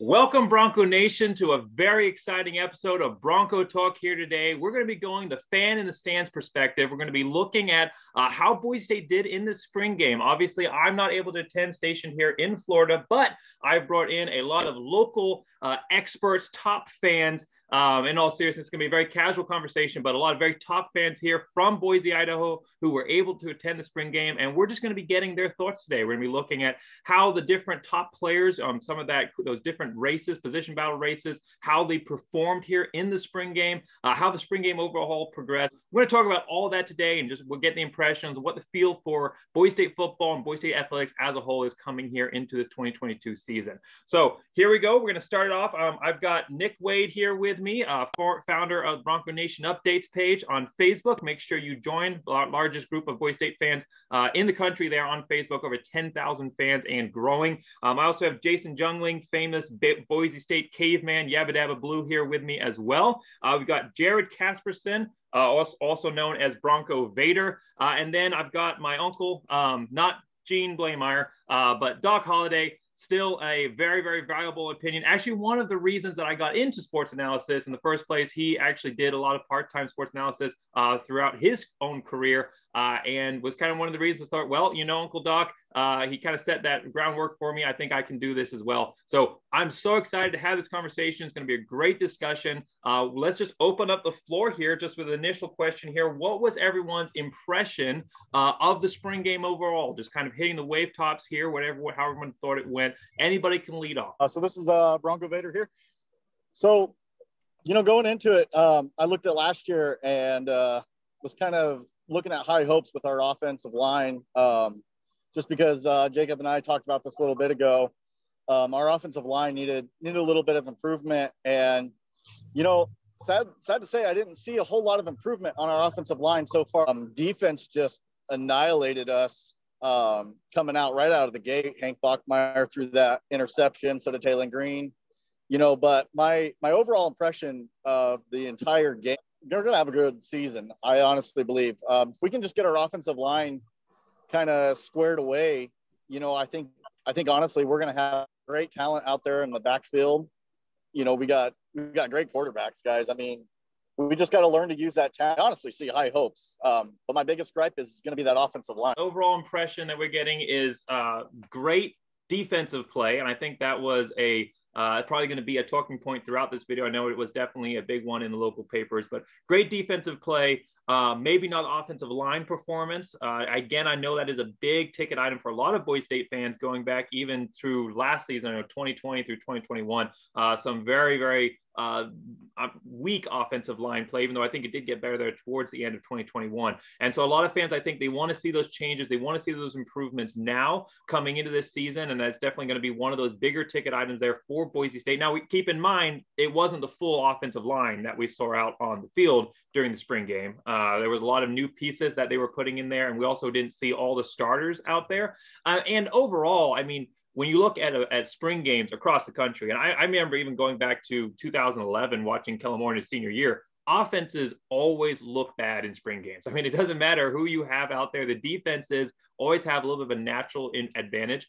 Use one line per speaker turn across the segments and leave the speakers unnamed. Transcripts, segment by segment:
Welcome, Bronco Nation, to a very exciting episode of Bronco Talk here today. We're going to be going the fan in the stands perspective. We're going to be looking at how Boise State did in the spring game. Obviously, I'm not able to attend station here in Florida, but I've brought in a lot of local experts, top fans. In all seriousness, it's going to be a very casual conversation, but a lot of very top fans here from Boise, Idaho, who were able to attend the spring game. And we're just going to be getting their thoughts today. We're going to be looking at how the different top players, some of those different races, position battle races, how they performed here in the spring game, how the spring game overall progressed. We're going to talk about all of that today, and we'll get the impressions of what the feel for Boise State football and Boise State athletics as a whole is coming here into this 2022 season. So here we go. We're going to start it off. I've got Nick Wade here with me, founder of Bronco Nation Updates page on Facebook. Make sure you join the largest group of Boise State fans in the country there on Facebook, over 10,000 fans and growing. I also have Jason Jungling, famous Boise State caveman, Yabba Dabba Blue, here with me as well. We've got Jared Casperson, also known as Bronco Vader. And then I've got my uncle, not Gene Bachmeier, but Doc Holliday. Still a very, very valuable opinion. Actually, one of the reasons that I got into sports analysis in the first place, he actually did a lot of part-time sports analysis throughout his own career, and was kind of one of the reasons I thought, well, Uncle Doc, he kind of set that groundwork for me. I think I can do this as well. So I'm so excited to have this conversation. It's going to be a great discussion. Let's just open up the floor here just with an initial question here. What was everyone's impression of the spring game overall? Just kind of hitting the wave tops here, how everyone thought it went. Anybody can lead off.
So this is Bronco Vader here. So, going into it, I looked at last year and was kind of looking at high hopes with our offensive line. Just because Jacob and I talked about this a little bit ago, our offensive line needed a little bit of improvement. And, sad to say, I didn't see a whole lot of improvement on our offensive line so far. Defense just annihilated us coming right out of the gate. Hank Bachmeier threw that interception, so did Taylor Green. But my overall impression of the entire game, they're going to have a good season, I honestly believe. If we can just get our offensive line kind of squared away, I think honestly we're going to have great talent out there in the backfield. We got great quarterbacks, guys. I mean, we just got to learn to use that talent. I honestly see high hopes. But my biggest gripe is going to be that offensive line.
Overall impression that we're getting is great defensive play, and I think that was probably going to be a talking point throughout this video. I know it was definitely a big one in the local papers, but great defensive play. Maybe not offensive line performance. Again, I know that is a big ticket item for a lot of Boise State fans going back even through last season, 2020 through 2021. Some very, very weak offensive line play, even though I think it did get better there towards the end of 2021. And so a lot of fans, I think they want to see those changes. They want to see those improvements now coming into this season. And that's definitely going to be one of those bigger ticket items there for Boise State. Now, we keep in mind, it wasn't the full offensive line that we saw out on the field during the spring game. There was a lot of new pieces that they were putting in there. And we also didn't see all the starters out there. And overall, I mean, when you look at spring games across the country, and I remember even going back to 2011, watching Kellen Moore in his senior year, offenses always look bad in spring games. I mean, it doesn't matter who you have out there. The defenses always have a little bit of a natural advantage.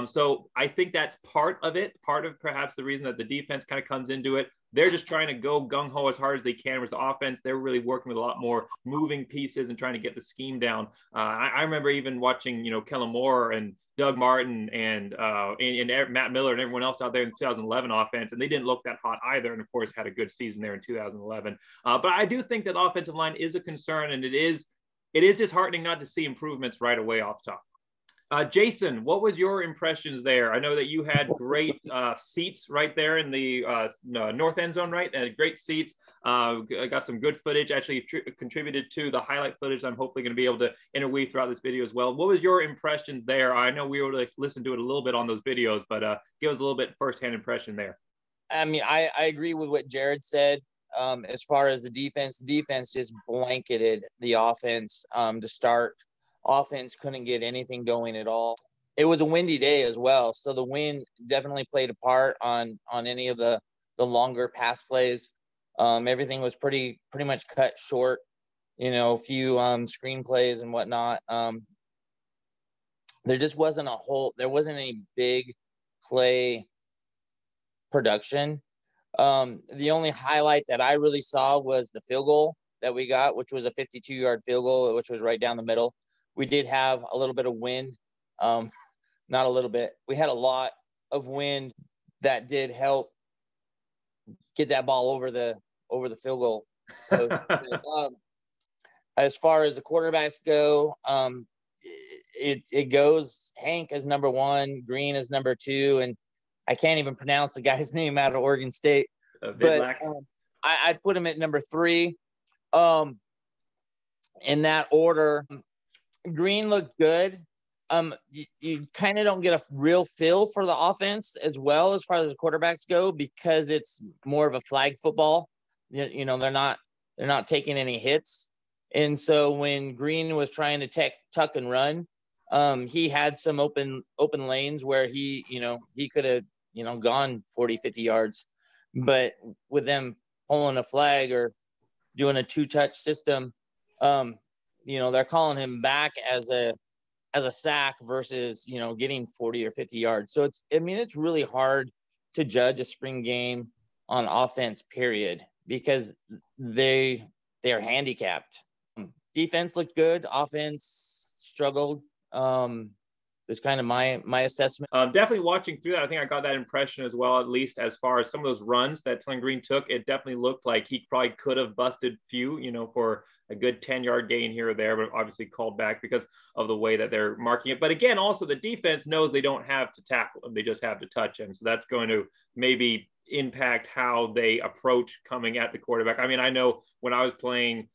So I think that's part of it, part of perhaps the reason that the defense kind of comes into it. They're just trying to go gung-ho as hard as they can. Whereas the offense, they're really working with a lot more moving pieces and trying to get the scheme down. I remember even watching, Kellen Moore and Doug Martin and Matt Miller and everyone else out there in the 2011 offense, and they didn't look that hot either. And of course, had a good season there in 2011. But I do think that offensive line is a concern, and it is disheartening not to see improvements right away off top. Jason, what was your impressions there? I know that you had great seats right there in the north end zone, right? Great seats. I got some good footage, actually contributed to the highlight footage I'm hopefully going to be able to interweave throughout this video as well. What was your impressions there? I know we were able to listen to it a little bit on those videos, but give us a little bit firsthand impression there.
I mean, I agree with what Jared said. As far as the defense just blanketed the offense to start. Offense couldn't get anything going at all. It was a windy day as well, so the wind definitely played a part on any of the longer pass plays. Everything was pretty much cut short. A few screen plays and whatnot. There just wasn't there wasn't any big play production. The only highlight that I really saw was the field goal that we got, which was a 52-yard field goal, which was right down the middle. We did have a little bit of wind. Not a little bit. We had a lot of wind that did help get that ball over the field goal. So, as far as the quarterbacks go, it goes Hank as number 1, Green as number 2, and I can't even pronounce the guy's name out of Oregon State. But I'd put him at number 3. In that order, Green looked good. You kind of don't get a real feel for the offense as well as far as the quarterbacks go, because it's more of a flag football. You know, they're not taking any hits. And so when Green was trying to tuck and run, he had some open lanes where he could have, gone 40, 50 yards. But with them pulling a flag or doing a 2-touch system, they're calling him back as a sack versus, getting 40 or 50 yards. So it's really hard to judge a spring game on offense, period, because they're handicapped. Defense looked good. Offense struggled. It's kind of my assessment.
Definitely watching through that, I think I got that impression as well, at least as far as some of those runs that Tillin Green took. It definitely looked like he probably could have busted few, for a good 10-yard gain here or there, but obviously called back because of the way that they're marking it. But again, also the defense knows they don't have to tackle him. They just have to touch him. So that's going to maybe impact how they approach coming at the quarterback. I mean, I know when I was playing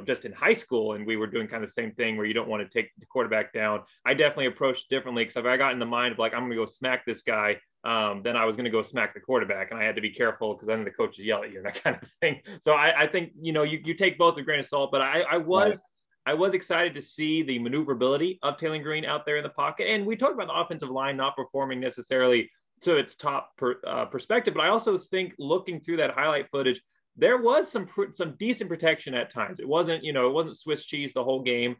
just in high school and we were doing kind of the same thing where you don't want to take the quarterback down, I definitely approached differently, because if I got in the mind of like, I'm going to go smack this guy, then I was going to go smack the quarterback, and I had to be careful because then the coaches yell at you and that kind of thing. So I think, you take both with a grain of salt, but I was excited to see the maneuverability of Tillin Green out there in the pocket. And we talked about the offensive line not performing necessarily to its top perspective, but I also think looking through that highlight footage, there was some decent protection at times. It wasn't Swiss cheese the whole game.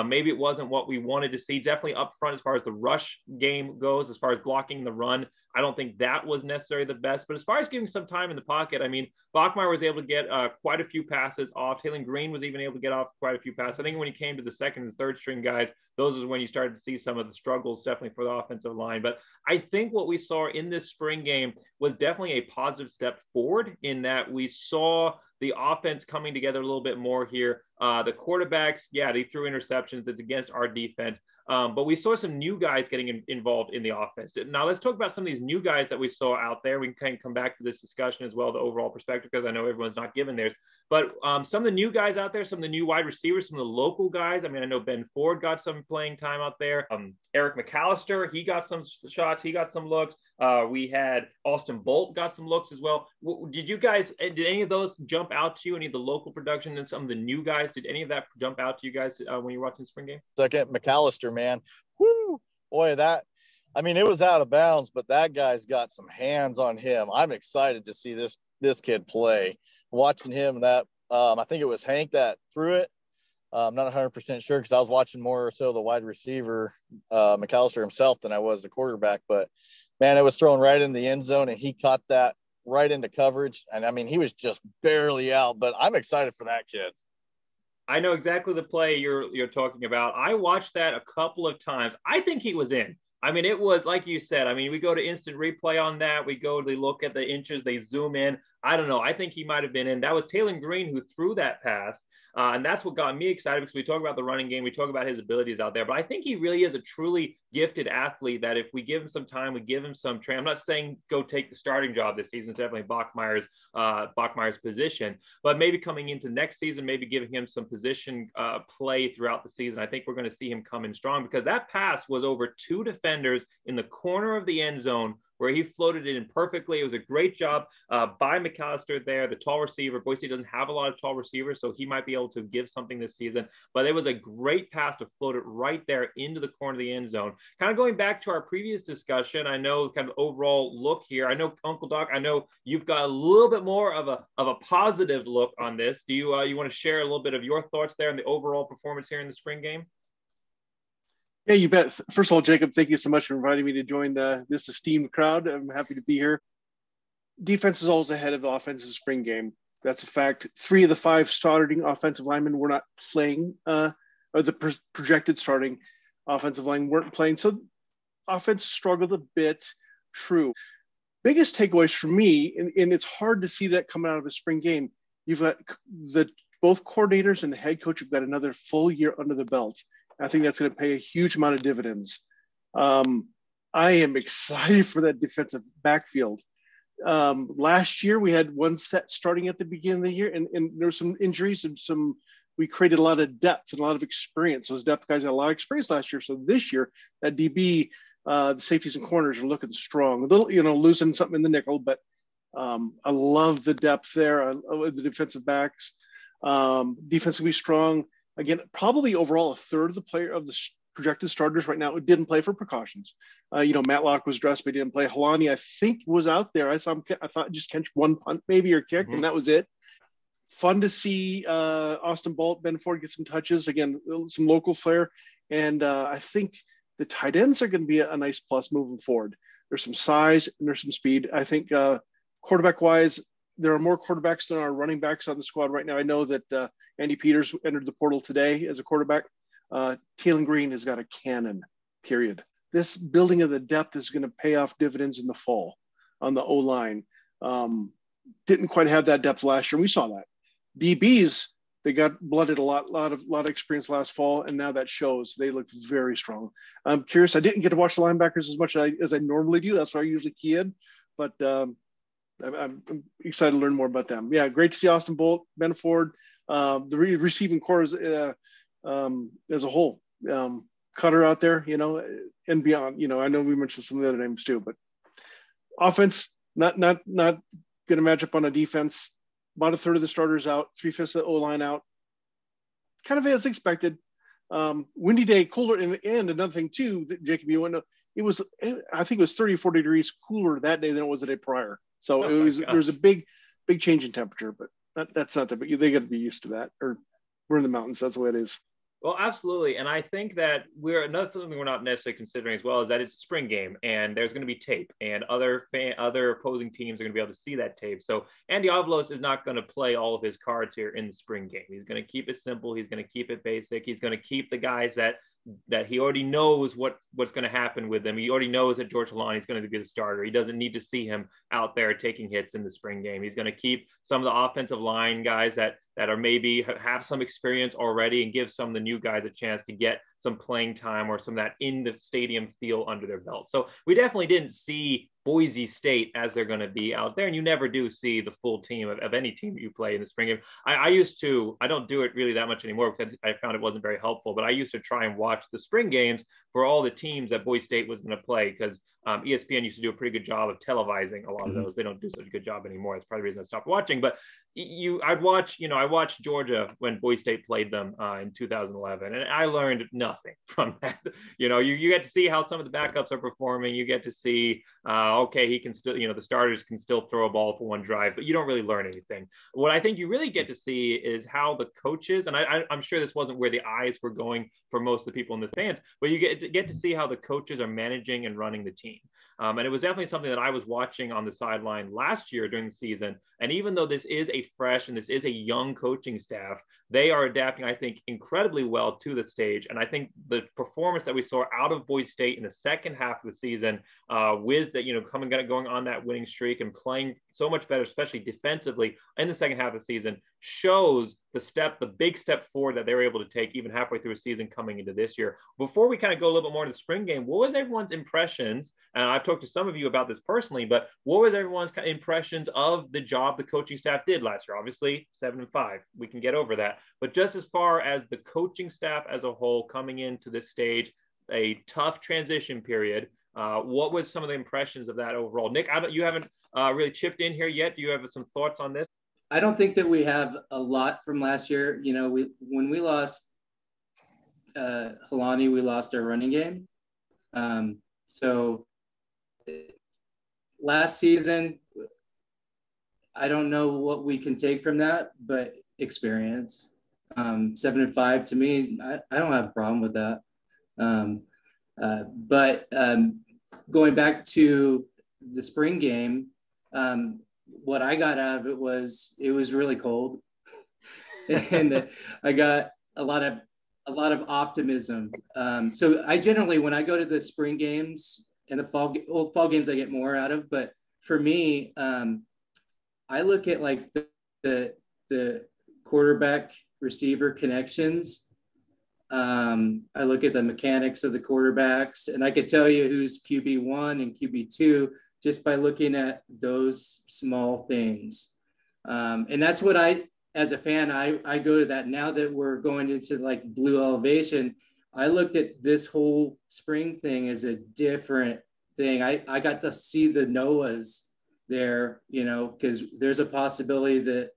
Maybe it wasn't what we wanted to see. Definitely up front as far as the rush game goes, as far as blocking the run, I don't think that was necessarily the best. But as far as giving some time in the pocket, I mean, Bachmeier was able to get quite a few passes off. Tillin Green was even able to get off quite a few passes. I think when he came to the second and third string guys, those is when you started to see some of the struggles, definitely for the offensive line. But I think what we saw in this spring game was definitely a positive step forward in that we saw the offense coming together a little bit more here. The quarterbacks, they threw interceptions. It's against our defense. But we saw some new guys getting involved in the offense. Now let's talk about some of these new guys that we saw out there. We can kind of come back to this discussion as well, the overall perspective, because I know everyone's not given theirs. But some of the new guys out there, some of the new wide receivers, some of the local guys. I mean, I know Ben Ford got some playing time out there. Eric McAllister, he got some shots. He got some looks. We had Austin Bolt got some looks as well. Did any of those jump out to you? Any of the local production and some of the new guys, did any of that jump out to you guys when you were watching the spring game?
Second, McAllister, man. Woo! Boy, it was out of bounds, but that guy's got some hands on him. I'm excited to see this kid play. Watching him, I think it was Hank that threw it. I'm not 100% sure because I was watching more so the wide receiver, McAllister himself, than I was the quarterback. But, man, it was thrown right in the end zone, and he caught that right into coverage. And, I mean, he was just barely out. But I'm excited for that kid.
I know exactly the play you're talking about. I watched that a couple of times. I think he was in. I mean, it was like you said. I mean, we go to instant replay on that. We look at the inches. They zoom in. I don't know. I think he might have been in. That was Tillin Green who threw that pass. And that's what got me excited because we talk about the running game. We talk about his abilities out there. But I think he really is a truly gifted athlete that if we give him some time, we give him some training. I'm not saying go take the starting job this season. It's definitely Bachmeier's position. But maybe coming into next season, maybe giving him some position play throughout the season. I think we're going to see him come in strong because that pass was over 2 defenders in the corner of the end zone where he floated it in perfectly. It was a great job by McAllister there, the tall receiver. Boise State doesn't have a lot of tall receivers, so he might be able to give something this season. But it was a great pass to float it right there into the corner of the end zone. Kind of going back to our previous discussion, I know kind of overall look here. I know, Uncle Doc, I know you've got a little bit more of a positive look on this. Do you want to share a little bit of your thoughts there on the overall performance here in the spring game?
Yeah, you bet. First of all, Jacob, thank you so much for inviting me to join this esteemed crowd. I'm happy to be here. defense is always ahead of the offense in the spring game. That's a fact. 3 of the 5 starting offensive linemen were not playing, or the projected starting offensive line weren't playing. So offense struggled a bit. True. Biggest takeaways for me, and it's hard to see that coming out of a spring game. You've got both coordinators and the head coach have got another full year under the belt. I think that's going to pay a huge amount of dividends. I am excited for that defensive backfield. Last year we had one set starting at the beginning of the year, and there were some injuries and we created a lot of depth and a lot of experience. Those depth guys had a lot of experience last year. So this year that DB, the safeties and corners are looking strong. A little, losing something in the nickel, but I love the depth there. I love the defensive backs. Defense will be strong. Again, probably overall a third of the projected starters right now didn't play for precautions. Matlock was dressed, but he didn't play. Helani, I think, was out there. I thought just catch one punt maybe or kick, and that was it. Fun to see Austin Bolt, Ben Ford get some touches. Again, some local flair. And I think the tight ends are going to be a nice plus moving forward. There's some size and there's some speed. I think quarterback-wise, there are more quarterbacks than our running backs on the squad right now. I know that Andy Peters entered the portal today as a quarterback. Taylon Green has got a cannon, period. This building of the depth is going to pay off dividends in the fall on the O-line. Didn't quite have that depth last year. We saw that. DBs, they got blooded a lot of experience last fall, and now that shows. They look very strong. I'm curious. I didn't get to watch the linebackers as much as I normally do. That's why I usually key in, but I'm excited to learn more about them. Yeah, great to see Austin Bolt, Ben Ford, the receiving core as a whole. Cutter out there, and beyond. I know we mentioned some of the other names too, but offense not going to match up on a defense. About a third of the starters out, 3/5 of the O-line out. Kind of as expected. Windy day, cooler, and another thing too, Jacob, I think it was 30 or 40 degrees cooler that day than it was the day prior. So there was a big change in temperature, but that's not that, but they got to be used to that, or we're in the mountains. That's the way it is.
Well, absolutely. And I think that another thing we're not necessarily considering as well is that it's a spring game and there's going to be tape, and other opposing teams are going to be able to see that tape. So Andy Avalos is not going to play all of his cards here in the spring game. He's going to keep it simple. He's going to keep it basic. He's going to keep the guys that he already knows what's going to happen with them. He already knows that George Helani is going to be the starter. He doesn't need to see him out there taking hits in the spring game. He's going to keep some of the offensive line guys that are maybe have some experience already, and give some of the new guys a chance to get some playing time or some of that in the stadium feel under their belt. So we definitely didn't see Boise State as they're going to be out there. And you never do see the full team of any team that you play in the spring game. I don't do it really that much anymore because I found it wasn't very helpful, but I used to try and watch the spring games for all the teams that Boise State was going to play, because ESPN used to do a pretty good job of televising a lot of those. They don't do such a good job anymore. That's probably the reason I stopped watching. But I watched Georgia when Boise State played them in 2011, and I learned nothing from that. You get to see how some of the backups are performing. You get to see, okay, he can still, the starters can still throw a ball for one drive, but you don't really learn anything. What I think you really get to see is how the coaches, and I'm sure this wasn't where the eyes were going for most of the people in the fans, but you get to see how the coaches are managing and running the team. And it was definitely something that I was watching on the sideline last year during the season. And even though this is a fresh and this is a young coaching staff, they are adapting, I think, incredibly well to the stage. And I think the performance that we saw out of Boise State in the second half of the season, with that, going on that winning streak and playing so much better, especially defensively in the second half of the season, shows the big step forward that they were able to take even halfway through a season coming into this year. Before we kind of go a little bit more into the spring game, what was everyone's impressions? And I've talked to some of you about this personally, but what was everyone's kind of impressions of the job the coaching staff did last year? Obviously 7-5, we can get over that. But just as far as the coaching staff as a whole coming into this stage, a tough transition period, what was some of the impressions of that overall? Nick, you haven't really chipped in here yet. Do you have some thoughts on this?
I don't think that we have a lot from last year. When we lost Helani, we lost our running game. So last season, I don't know what we can take from that, but experience. 7-5 to me, I don't have a problem with that. But going back to the spring game, What I got out of it was really cold, and I got a lot of optimism. So I generally, when I go to the spring games and the fall games, I get more out of. But for me, I look at like the quarterback receiver connections. I look at the mechanics of the quarterbacks, and I could tell you who's QB1 and QB2 just by looking at those small things. And that's what as a fan, I go to that. Now that we're going into like blue elevation, I looked at this whole spring thing as a different thing. I got to see the Noahs there, you know, because there's a possibility that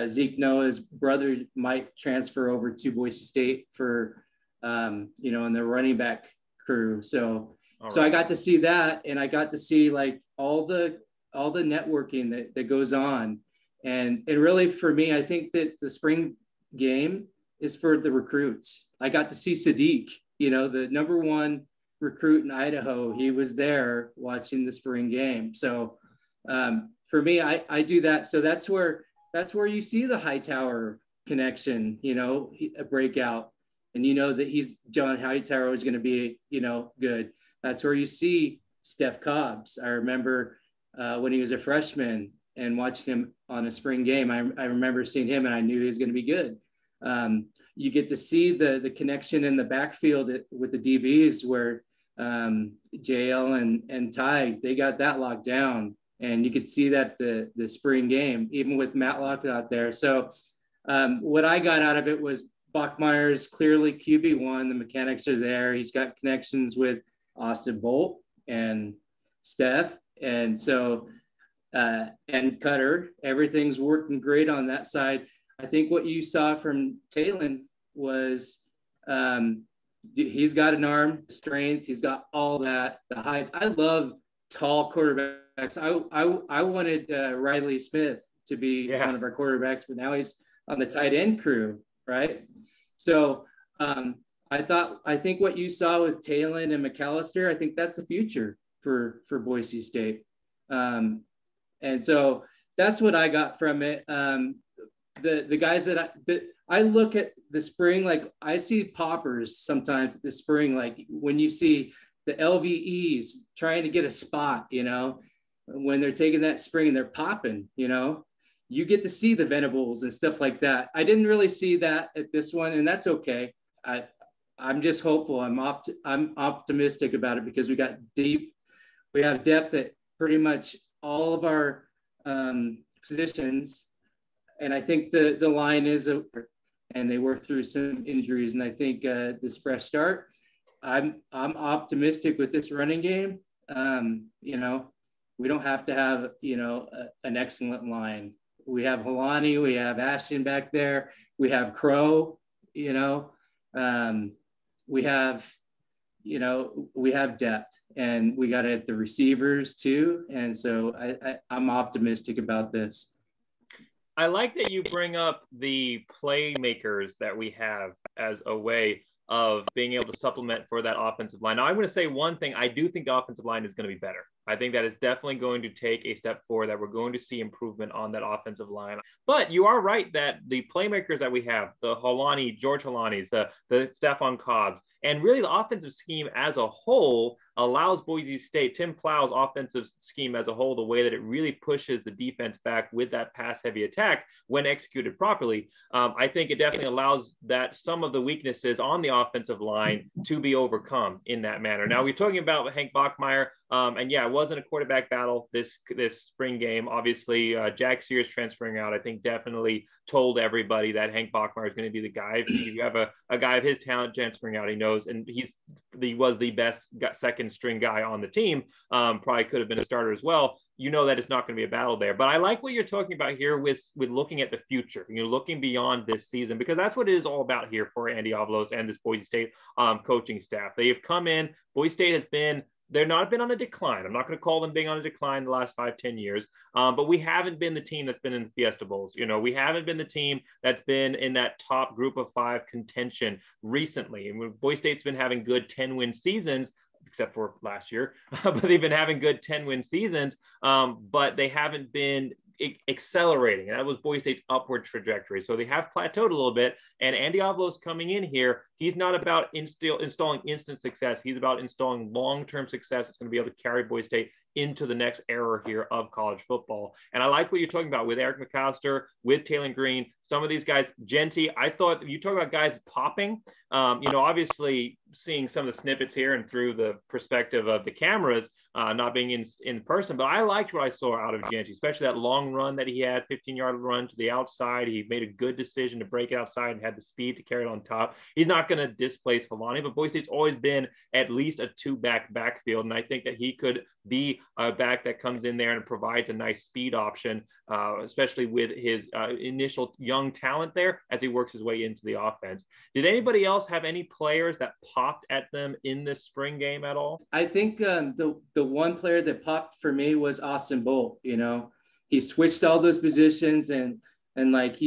Zeke Noah's brother might transfer over to Boise State for, you know, in the running back crew. So I got to see that, and I got to see like all the networking that goes on. And really for me, I think that the spring game is for the recruits. I got to see Sadiq, you know, the #1 recruit in Idaho. He was there watching the spring game. So for me, I do that. So that's where you see the Hightower connection, you know, a breakout. And you know that John Hightower is going to be, you know, good. That's where you see Steph Cobbs. I remember when he was a freshman and watching him on a spring game. I remember seeing him and I knew he was going to be good. You get to see the connection in the backfield with the DBs where JL and Ty, they got that locked down. And you could see that the spring game, even with Matlock out there. So what I got out of it was Bachmeier's clearly QB1. The mechanics are there. He's got connections with Austin Bolt and Steph. And so, and Cutter, everything's working great on that side. I think what you saw from Talon was he's got an arm strength. He's got all that. The height. I love tall quarterbacks. I wanted Riley Smith to be one of our quarterbacks, but now he's on the tight end crew, right? So I think what you saw with Talon and McAllister, I think that's the future for Boise State. And so that's what I got from it. The guys that I look at the spring, like I see poppers sometimes at the spring, like when you see the LVEs trying to get a spot, you know, when they're taking that spring and they're popping, you know, you get to see the Venables and stuff like that. I didn't really see that at this one, and that's okay. I'm just hopeful. I'm optimistic about it because we have depth at pretty much all of our positions. And I think the line is over, and they work through some injuries. And I think this fresh start, I'm optimistic with this running game. You know, we don't have to have, you know, an excellent line. We have Helani, we have Ashton back there, we have Crow, you know, we have depth, and we got it at the receivers too. And so I'm optimistic about this.
I like that you bring up the playmakers that we have as a way of being able to supplement for that offensive line. Now, I'm going to say one thing. I do think the offensive line is going to be better. I think that it's definitely going to take a step forward, that we're going to see improvement on that offensive line. But you are right that the playmakers that we have, the George Holanis, the Stephon Cobbs, and really the offensive scheme as a whole allows Boise State, Tim Plow's offensive scheme as a whole, the way that it really pushes the defense back with that pass-heavy attack when executed properly. I think it definitely allows that some of the weaknesses on the offensive line to be overcome in that manner. Now, we're talking about Hank Bachmeier, and yeah, it wasn't a quarterback battle this spring game. Obviously, Jack Sears transferring out, I think definitely told everybody that Hank Bachmeier is going to be the guy. If you have a guy of his talent transferring out, he knows, and he was the best second string guy on the team. Probably could have been a starter as well. You know that it's not going to be a battle there. But I like what you're talking about here with looking at the future, you know, looking beyond this season, because that's what it is all about here for Andy Avalos and this Boise State coaching staff. They have come in. Boise State they're not been on a decline. I'm not going to call them being on a decline the last 5-10 years, but we haven't been the team that's been in the Fiesta Bowls. You know, we haven't been the team that's been in that top group of 5 contention recently. And Boise State's been having good 10-win seasons except for last year, but they've been having good 10-win seasons, but they haven't been accelerating. And that was Boise State's upward trajectory. So they have plateaued a little bit. And Andy Avalos coming in here, he's not about installing instant success. He's about installing long-term success. It's going to be able to carry Boise State into the next era here of college football. And I like what you're talking about with Eric McCosker, with Taylor Green, some of these guys. Genty, I thought you talk about guys popping, obviously seeing some of the snippets here and through the perspective of the cameras, not being in person, but I liked what I saw out of Genty, especially that long run that he had, 15-yard run to the outside. He made a good decision to break it outside and had the speed to carry it on top. He's not going to displace Filani, but Boise State's always been at least a two-back backfield, and I think that he could be a back that comes in there and provides a nice speed option, especially with his initial young talent there as he works his way into the offense. Did anybody else have any players that popped at them in this spring game at all?
I think the one player that popped for me was Austin Bolt. He switched all those positions and like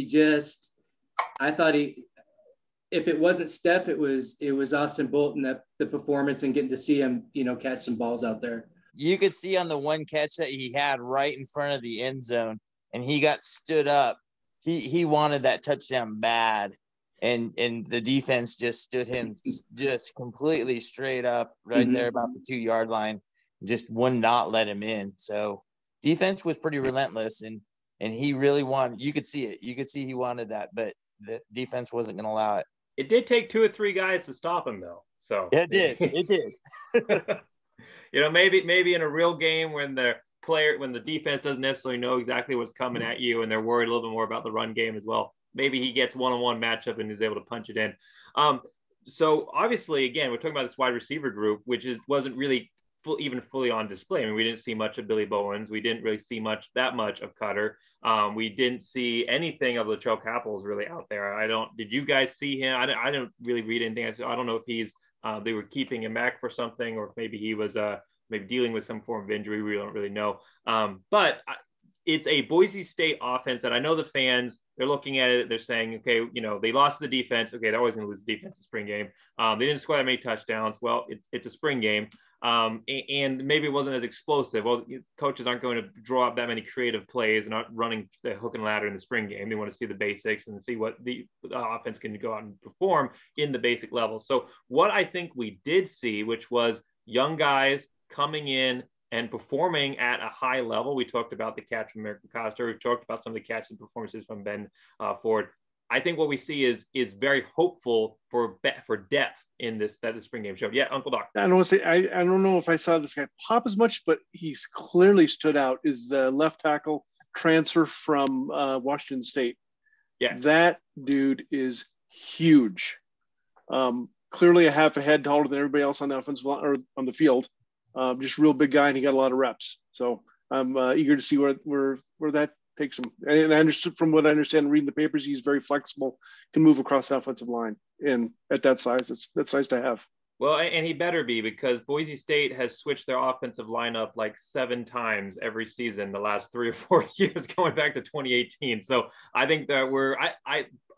I thought if it wasn't Steph, it was Austin Bolt and the performance and getting to see him, catch some balls out there.
You could see on the one catch that he had right in front of the end zone, and he got stood up. He wanted that touchdown bad, and the defense just stood him just completely straight up right there about the 2-yard line, just would not let him in. So defense was pretty relentless, and he really wanted. You could see it. You could see he wanted that, but the defense wasn't going to allow it.
It did take 2 or 3 guys to stop him, though. So
it did. It did.
Maybe in a real game when the defense doesn't necessarily know exactly what's coming at you and they're worried a little bit more about the run game as well, maybe he gets one-on-one matchup and is able to punch it in. So obviously, again, we're talking about this wide receiver group, which wasn't really fully on display. I mean, we didn't see much of Billy Bowens. We didn't really see that much of Cutter. We didn't see anything of Latrell Capels really out there. Did you guys see him? I don't really read anything. I don't know if they were keeping him back for something, or if maybe he was maybe dealing with some form of injury. We don't really know. But it's a Boise State offense that I know the fans, they're looking at it. They're saying, okay, they lost the defense. Okay, they're always going to lose the defense in spring game. They didn't score that many touchdowns. Well, it's a spring game. And maybe it wasn't as explosive. Well, coaches aren't going to draw up that many creative plays and not running the hook and ladder in the spring game. They want to see the basics and see what the offense can go out and perform in the basic level. So what I think we did see, which was young guys coming in and performing at a high level. We talked about the catch from American Coster. We've talked about some of the catch and performances from Ben Ford. I think what we see is very hopeful for depth in that the spring game showed. Yeah, Uncle Doc.
I don't know if I saw this guy pop as much, but he's clearly stood out. Is the left tackle transfer from Washington State?
Yeah,
that dude is huge. Clearly a half a head taller than everybody else on the offensive line or on the field. Just real big guy, and he got a lot of reps. So I'm eager to see where that takes him. And I understood, from what I understand, reading the papers, he's very flexible, can move across the offensive line. And at that size, that's nice to have.
Well, and he better be, because Boise State has switched their offensive lineup like 7 times every season the last 3 or 4 years, going back to 2018. So I think that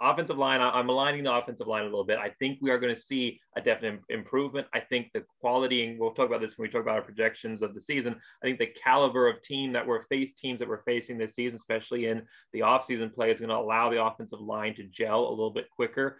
offensive line, I'm aligning the offensive line a little bit. I think we are going to see a definite improvement. I think the quality, and we'll talk about this when we talk about our projections of the season, I think the caliber of teams that we're facing this season, especially in the offseason play, is going to allow the offensive line to gel a little bit quicker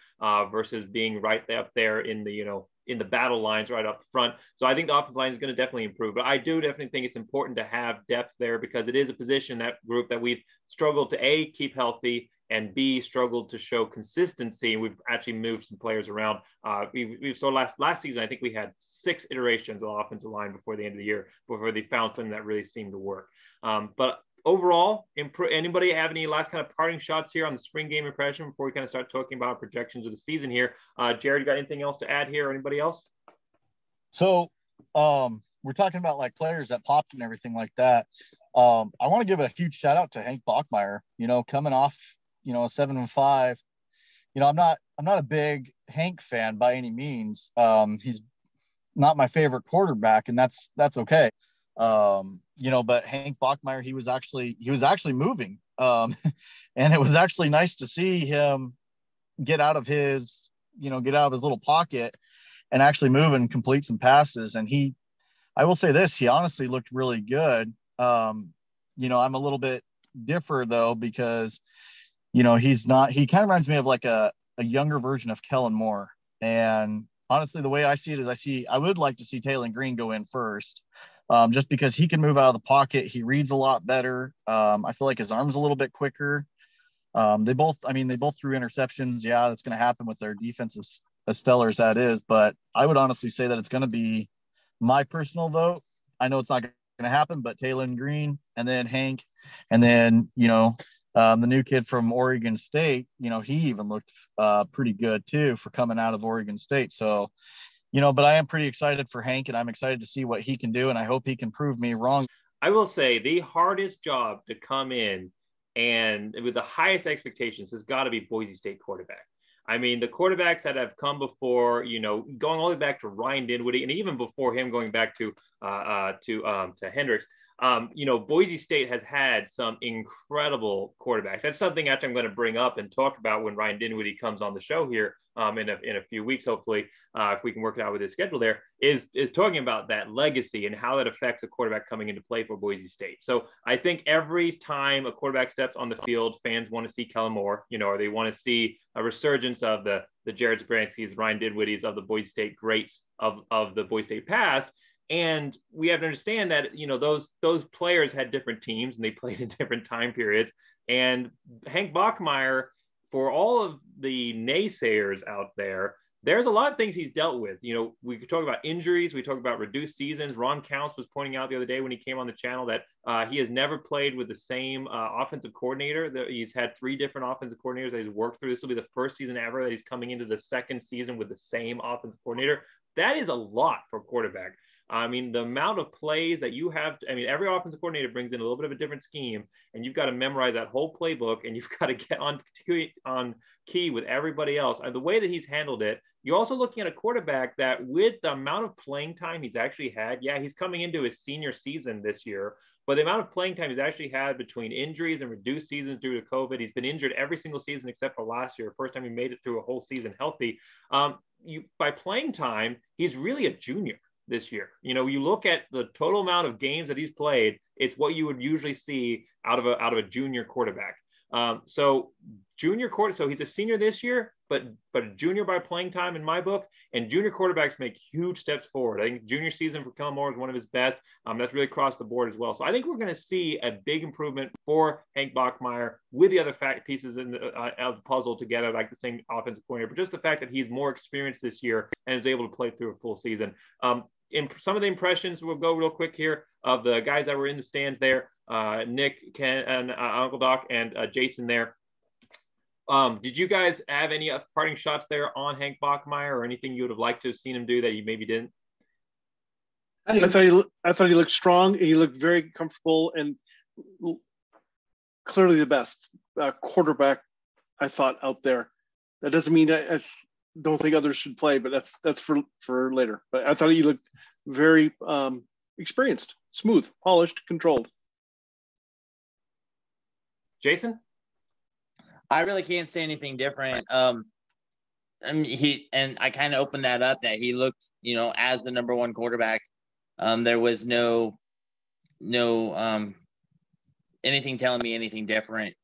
versus being right up there in the battle lines right up front. So I think the offensive line is going to definitely improve, but I do definitely think it's important to have depth there, because it is a position, that group, that we've struggled to A, keep healthy, and B, struggled to show consistency. We've actually moved some players around. So last season, I think we had 6 iterations of offensive line before the end of the year, before they found something that really seemed to work. But overall, anybody have any last kind of parting shots here on the spring game impression before we kind of start talking about projections of the season here? Jared, you got anything else to add here, or anybody else?
So we're talking about like players that popped and everything like that. I want to give a huge shout out to Hank Bachmeier, coming off, a 7-5. I'm not a big Hank fan by any means. He's not my favorite quarterback, and that's okay. But Hank Bockmeyer, he was actually moving. And it was actually nice to see him get out of his little pocket and actually move and complete some passes. And I will say this, he honestly looked really good. You know, I'm a little bit different though, because, you know, he kind of reminds me of like a younger version of Kellen Moore. And honestly, the way I see it is I would like to see Taylor Green go in first, just because he can move out of the pocket. He reads a lot better. I feel like his arm's a little bit quicker. They both threw interceptions. Yeah, that's going to happen with their defense as stellar as that is. But I would honestly say that it's going to be my personal vote. I know it's not going to happen, but Taylor Green, and then Hank, and then, you know, the new kid from Oregon State, you know, he even looked pretty good too for coming out of Oregon State. So, you know, but I am pretty excited for Hank, and I'm excited to see what he can do, and I hope he can prove me wrong.
I will say the hardest job to come in and with the highest expectations has got to be Boise State quarterback. I mean, the quarterbacks that have come before, you know, going all the way back to Ryan Dinwiddie, and even before him going back to Hendricks, you know, Boise State has had some incredible quarterbacks. That's something actually I'm going to bring up and talk about when Ryan Dinwiddie comes on the show here in a few weeks, hopefully, if we can work it out with his schedule there, is talking about that legacy and how that affects a quarterback coming into play for Boise State. So I think every time a quarterback steps on the field, fans want to see Kellen Moore, you know, or they want to see a resurgence of the Jared Spransky's, Ryan Dinwiddies of the Boise State greats of the Boise State past. And we have to understand that, you know, those players had different teams and they played in different time periods. And Hank Bachmeier, for all of the naysayers out there, there's a lot of things he's dealt with. You know, we could talk about injuries. We talk about reduced seasons. Ron Counts was pointing out the other day when he came on the channel that he has never played with the same offensive coordinator. He's had 3 different offensive coordinators that he's worked through. This will be the first season ever that he's coming into the second season with the same offensive coordinator. That is a lot for a quarterback. I mean, the amount of plays that you have, I mean, every offensive coordinator brings in a little bit of a different scheme, and you've got to memorize that whole playbook, and you've got to get on key with everybody else. And the way that he's handled it, you're also looking at a quarterback that with the amount of playing time he's actually had, yeah, he's coming into his senior season this year, but the amount of playing time he's actually had between injuries and reduced seasons due to COVID, he's been injured every single season except for last year, first time he made it through a whole season healthy. By playing time, he's really a junior this year. You know, you look at the total amount of games that he's played, it's what you would usually see out of a junior quarterback. So he's a senior this year, but a junior by playing time in my book, and junior quarterbacks make huge steps forward. I think junior season for Kellen Moore is one of his best. That's really across the board as well. So I think we're going to see a big improvement for Hank Bachmeier with the other pieces of the puzzle together, like the same offensive coordinator, but just the fact that he's more experienced this year and is able to play through a full season. In some of the impressions, we'll go real quick here of the guys that were in the stands there, Nick, Ken, and Uncle Doc, and Jason there. Did you guys have any parting shots there on Hank Bachmeier or anything you would have liked to have seen him do that you maybe didn't?
I thought he looked strong, and he looked very comfortable, and clearly the best quarterback I thought out there. That doesn't mean I don't think others should play, but that's for later. But I thought he looked very experienced, smooth, polished, controlled.
Jason?
I really can't say anything different. I kind of opened that up that he looked, you know, as the number 1 quarterback. There was no anything telling me anything different.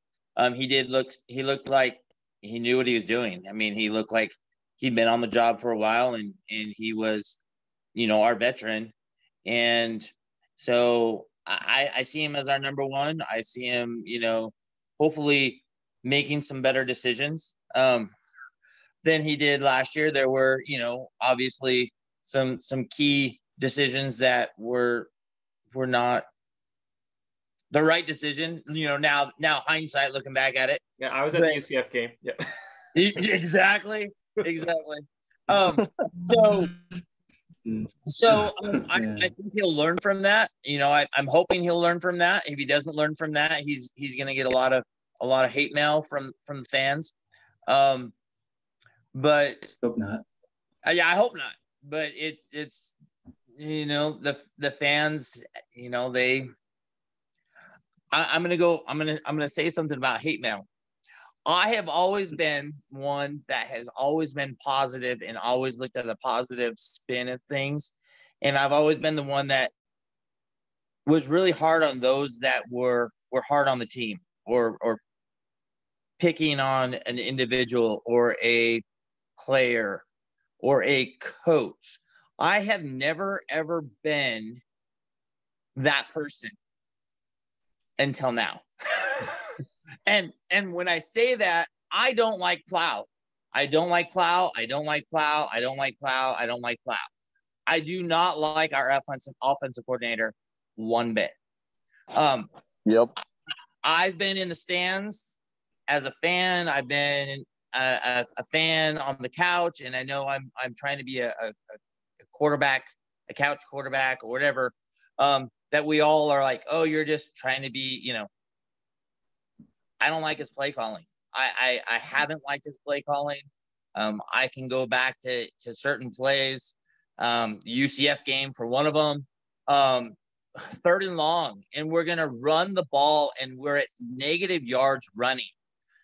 He looked like he knew what he was doing. I mean, he looked like he'd been on the job for a while, and he was, you know, our veteran. And so I see him as our number 1. I see him, you know, hopefully making some better decisions than he did last year. There were, you know, obviously some key decisions that were not the right decision. You know, now hindsight, looking back at it.
Yeah, I was at the UCF game. Yeah.
Exactly. I think he'll learn from that. You know, I'm hoping he'll learn from that. If he doesn't learn from that, he's going to get a lot of hate mail from the fans. But
hope not.
Yeah, I hope not. But it's you know, the fans, you know, I'm gonna say something about hate mail. I have always been one that has always been positive and always looked at the positive spin of things. And I've always been the one that was really hard on those that were hard on the team or picking on an individual or a player or a coach. I have never, ever been that person until now. And when I say that, I don't like Plow. I don't like Plow. I don't like Plow. I don't like Plow. I don't like Plow. I do not like our offensive coordinator one bit.
Yep.
I've been in the stands as a fan. I've been a fan on the couch, and I know I'm trying to be a quarterback, a couch quarterback or whatever, that we all are like, oh, you're just trying to be, you know. I don't like his play calling. I haven't liked his play calling. I can go back to certain plays. UCF game for one of them. 3rd and long, and we're going to run the ball, and we're at negative yards running.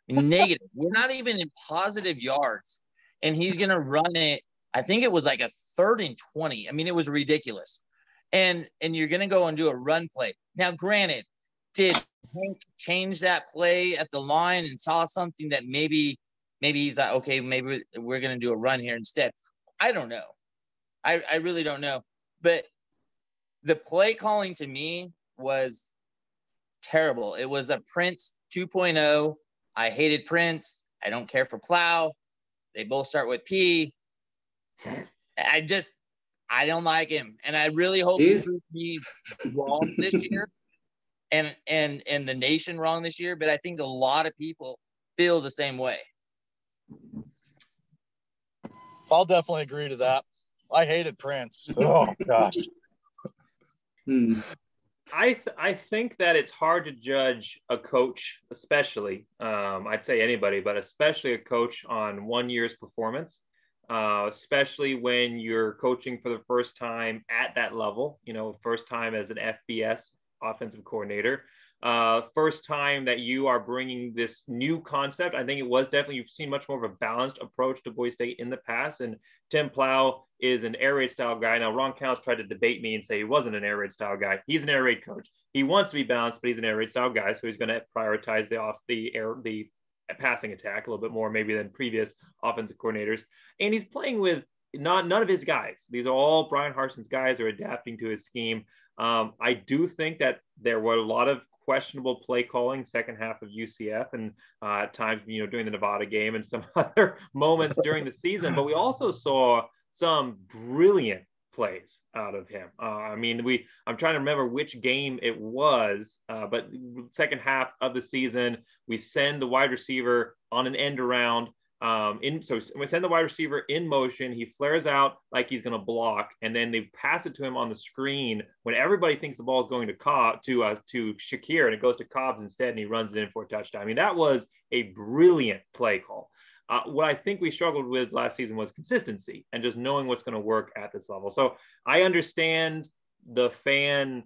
Negative. We're not even in positive yards, and he's going to run it. I think it was like a 3rd and 20. I mean, it was ridiculous. And you're going to go and do a run play. Now, granted, did Hank change that play at the line and saw something that maybe he thought, okay, maybe we're going to do a run here instead? I don't know. I really don't know. But the play calling to me was terrible. It was a Prince 2.0. I hated Prince. I don't care for Plow. They both start with P. I don't like him. And I really hope he's wrong this year. And the nation wrong this year, but I think a lot of people feel the same way.
I'll definitely agree to that. I hated Prince. Oh gosh.
I think that it's hard to judge a coach, especially I'd say anybody, but especially a coach on 1 year's performance, especially when you're coaching for the first time at that level. You know, first time as an FBS offensive coordinator, first time that you are bringing this new concept. I think it was definitely, you've seen much more of a balanced approach to Boise State in the past, and Tim Plow is an air raid style guy. Now, Ron Counts tried to debate me and say he wasn't an air raid style guy. He's an air raid coach. He wants to be balanced, but he's an air raid style guy, so he's going to prioritize the passing attack a little bit more maybe than previous offensive coordinators. And he's playing with none of his guys. These are all Brian Harson's guys are adapting to his scheme. I do think that there were a lot of questionable play calling second half of UCF and at times, you know, during the Nevada game and some other moments during the season. But we also saw some brilliant plays out of him. I mean, I'm trying to remember which game it was, but second half of the season, we send the wide receiver on an end around. So we send the wide receiver in motion. He flares out like he's going to block, and then they pass it to him on the screen when everybody thinks the ball is going to Shakir, and it goes to Cobbs instead, and he runs it in for a touchdown. I mean, that was a brilliant play call. What I think we struggled with last season was consistency and just knowing what's going to work at this level. So I understand the fan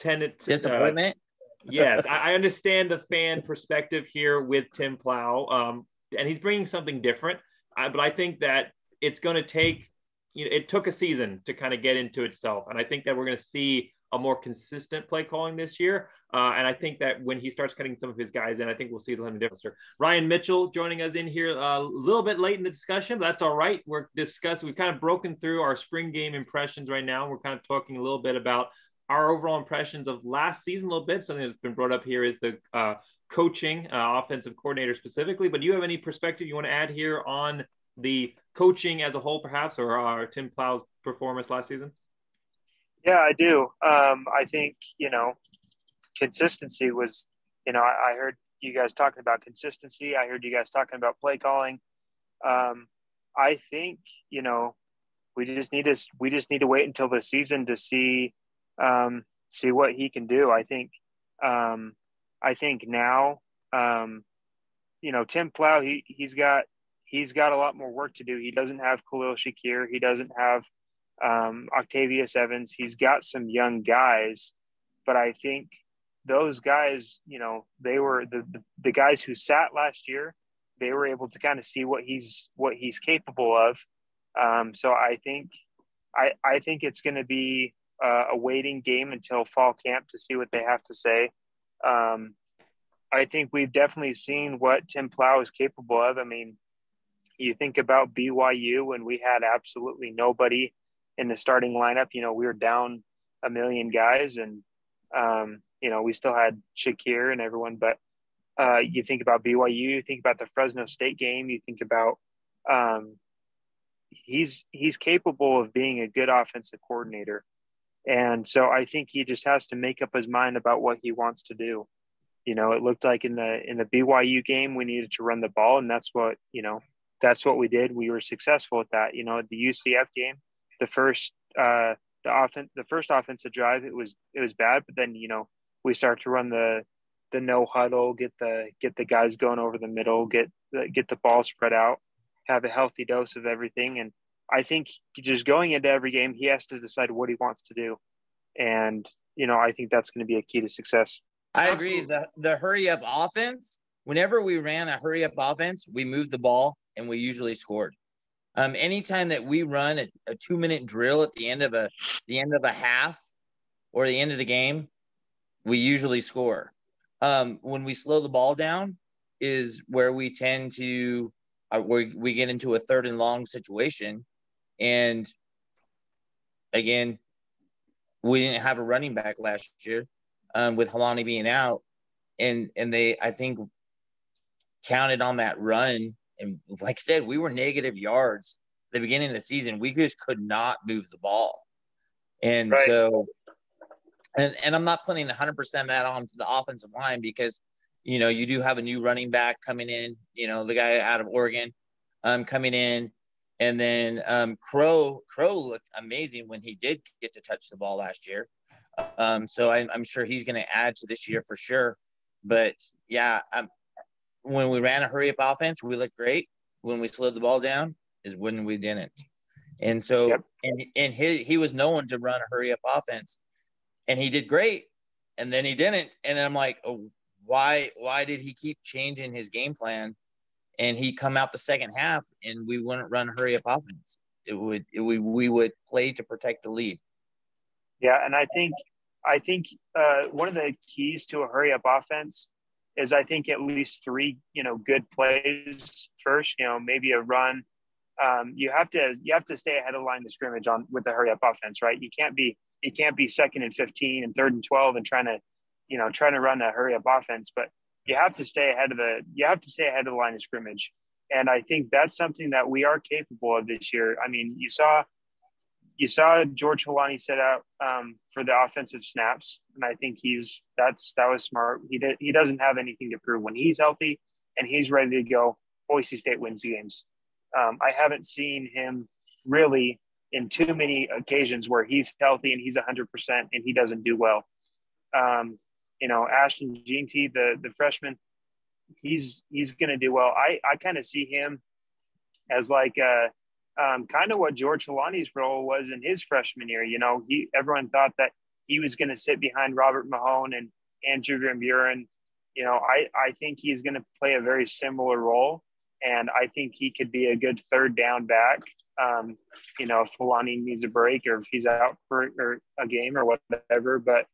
disappointment.
Yes, I understand the fan perspective here with Tim Plow, and he's bringing something different. But I think that it's going to take, you know, it took a season to kind of get into itself. And I think that we're going to see a more consistent play calling this year. And I think that when he starts cutting some of his guys in, I think we'll see the difference. Ryan Mitchell joining us in here a little bit late in the discussion, but that's all right. We've kind of broken through our spring game impressions right now. We're kind of talking a little bit about our overall impressions of last season a little bit. Something that's been brought up here is the coaching, offensive coordinator specifically. But do you have any perspective you want to add here on the coaching as a whole, perhaps, or Tim Plow's performance last season?
Yeah, I do. I think, you know, consistency was, you know, I heard you guys talking about consistency. I heard you guys talking about play calling. I think, you know, we just need to wait until the season to see what he can do. I think now, you know, Tim Plow, he's got a lot more work to do. He doesn't have Khalil Shakir. He doesn't have Octavius Evans. He's got some young guys, but I think those guys, they were the guys who sat last year. They were able to kind of see what he's capable of. So I think it's going to be a waiting game until fall camp to see what they have to say. I think we've definitely seen what Tim Plow is capable of. I mean, you think about BYU when we had absolutely nobody in the starting lineup. We were down a million guys, and we still had Shakir and everyone. But you think about BYU, you think about the Fresno State game, you think about he's capable of being a good offensive coordinator. And so I think he just has to make up his mind about what he wants to do. It looked like in the BYU game, we needed to run the ball, and that's what we did. We were successful at that. At the UCF game, the first offensive drive, it was bad, but then, we start to run the no huddle, get the guys going over the middle, get the ball spread out, have a healthy dose of everything. And I think just going into every game, he has to decide what he wants to do. And, I think that's going to be a key to success.
I agree. The hurry up offense, whenever we ran a hurry up offense, we moved the ball and we usually scored. Anytime that we run a 2-minute drill at the end of a half or the end of the game, we usually score. When we slow the ball down is where we tend to we get into a 3rd and long situation. And again, we didn't have a running back last year with Helani being out, and they, I think, counted on that run. And like I said, we were negative yards at the beginning of the season. We just could not move the ball. And right. So, and I'm not putting 100% that onto the offensive line because, you do have a new running back coming in, the guy out of Oregon coming in. And then Crow looked amazing when he did get to touch the ball last year. So I'm sure he's going to add to this year for sure. But, yeah, when we ran a hurry-up offense, we looked great. When we slowed the ball down is when we didn't. And so yep. and he was known to run a hurry-up offense, and he did great, and then he didn't. And I'm like, oh, why did he keep changing his game plan? And he'd come out the second half, and we wouldn't run a hurry-up offense. We would play to protect the lead.
Yeah, and I think one of the keys to a hurry-up offense is I think at least 3, good plays first. Maybe a run. You have to stay ahead of the line of scrimmage with the hurry-up offense, right? You can't be 2nd and 15 and 3rd and 12 and trying to run a hurry-up offense, but you have to stay ahead of the line of scrimmage. And I think that's something that we are capable of this year. I mean, you saw George Helani set out for the offensive snaps, and I think that was smart. He doesn't have anything to prove. When he's healthy and he's ready to go, Boise State wins games. I haven't seen him really in too many occasions where he's healthy and he's 100% and he doesn't do well. Ashton Jeanty, the freshman, he's going to do well. I kind of see him as like kind of what George Helani's role was in his freshman year. Everyone thought that he was going to sit behind Robert Mahone and Andrew Van Buren. I think he's going to play a very similar role, and I think he could be a good 3rd down back. If Helani needs a break or if he's out for a game or whatever, but